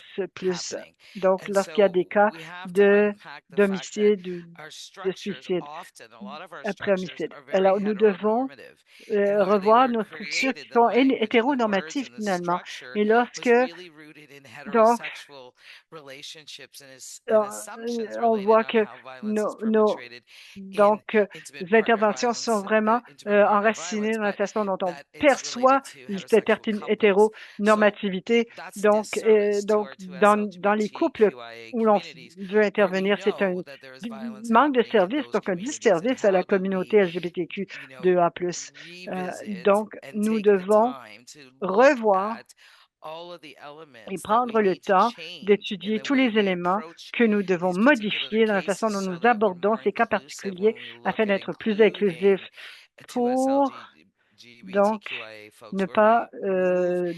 happening. Donc, And lorsqu'il y a so des cas we have to de unpack the fact that d'homicide ou our de structures suicide often, a lot of our après structures homicide. are very Alors, nous devons heteronormative. And where they revoir were nos structures created, qui the sont language and the words hétéronormatives and the finalement. structure Et lorsque was really Donc, on voit que les interventions sont vraiment enracinées dans la façon dont on perçoit cette hétéronormativité. Donc, dans les couples où l'on veut intervenir, c'est un manque de service, donc un disservice à la communauté LGBTQ2A+. Donc, nous devons revoir et prendre le temps d'étudier tous les éléments que nous devons modifier dans la façon dont nous abordons ces cas particuliers afin d'être plus inclusifs pour donc ne pas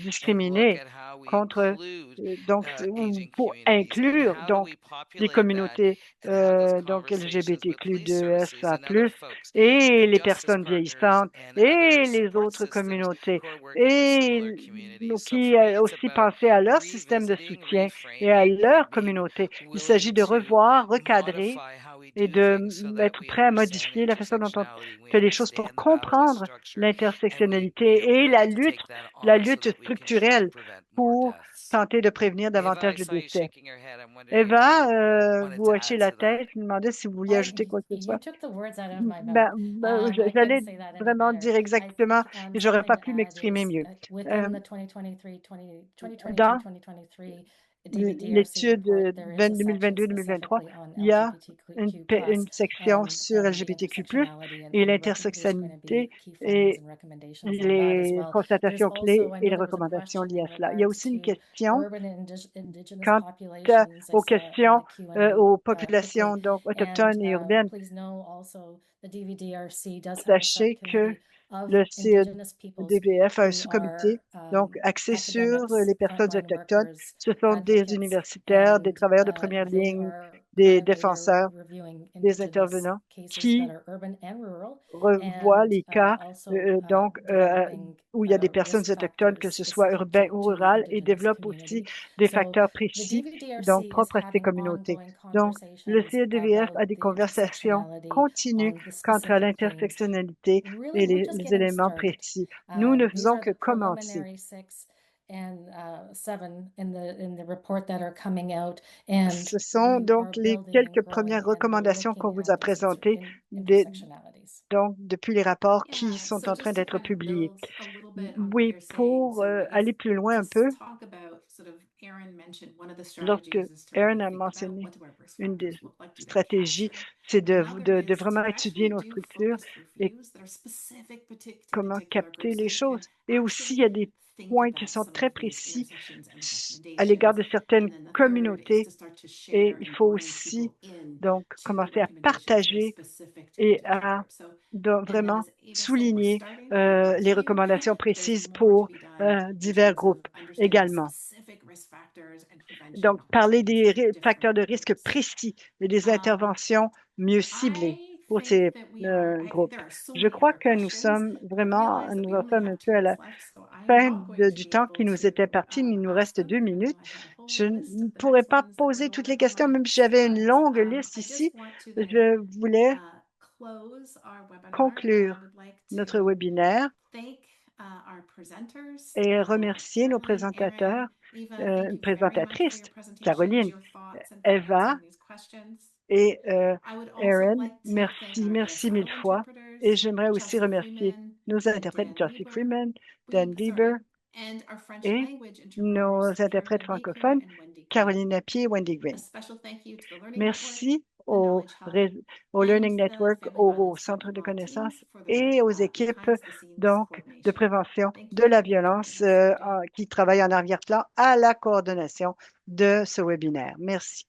discriminer contre ou pour inclure les communautés donc LGBTQ2SA+, et les personnes vieillissantes et les autres communautés et qui aussi penser à leur système de soutien et à leur communauté. Il s'agit de revoir, recadrer et d'être prêt à modifier la façon dont on fait les choses pour comprendre l'intersectionnalité et la lutte structurelle pour tenter de prévenir davantage de décès. Eva, vous hochez la tête. Je me demandais si vous vouliez ajouter quoi que ce soit. J'allais vraiment dire exactement et j'aurais pas pu m'exprimer mieux. Dans l'étude 2022-2023, il y a une section sur LGBTQ+, et l'intersectionnalité et les constatations clés et les recommandations liées à cela. Il y a aussi une question quant aux questions aux populations donc autochtones et urbaines. Sachez que le CEDVF a un sous-comité donc axé sur les personnes autochtones. Ce sont des universitaires, des travailleurs de première ligne, des défenseurs, des intervenants qui revoient les cas où il y a des personnes autochtones, que ce soit urbain ou rural, et développent aussi des facteurs précis donc propres à ces communautés. Donc, le CEDVF a des conversations continues quant à l'intersectionnalité et les éléments précis. Nous ne faisons que commencer. Ce sont donc les quelques premières recommandations qu'on vous a présentées depuis les rapports qui sont en train d'être publiés. Oui, pour aller plus loin un peu, lorsque Erin a mentionné une des stratégies, c'est de vraiment étudier nos structures et comment capter les choses. Et aussi, il y a des points qui sont très précis à l'égard de certaines communautés et il faut aussi donc commencer à partager et à vraiment souligner les recommandations précises pour divers groupes également. Donc, parler des facteurs de risque précis et des interventions mieux ciblées pour ces groupes. Je crois que nous sommes un peu à la fin du temps qui nous était imparti. Il nous reste 2 minutes. Je ne pourrais pas poser toutes les questions, même si j'avais une longue liste ici. Je voulais conclure notre webinaire et remercier nos présentateurs, présentatrices, Caroline, Eva et Erin. Merci mille fois. Et j'aimerais aussi remercier nos interprètes Josie Freeman, Dan Bieber et nos interprètes francophones, Caroline Napier et Wendy Green. Merci au Learning Network, au Centre de connaissances et aux équipes donc de prévention de la violence qui travaillent en arrière-plan à la coordination de ce webinaire. Merci.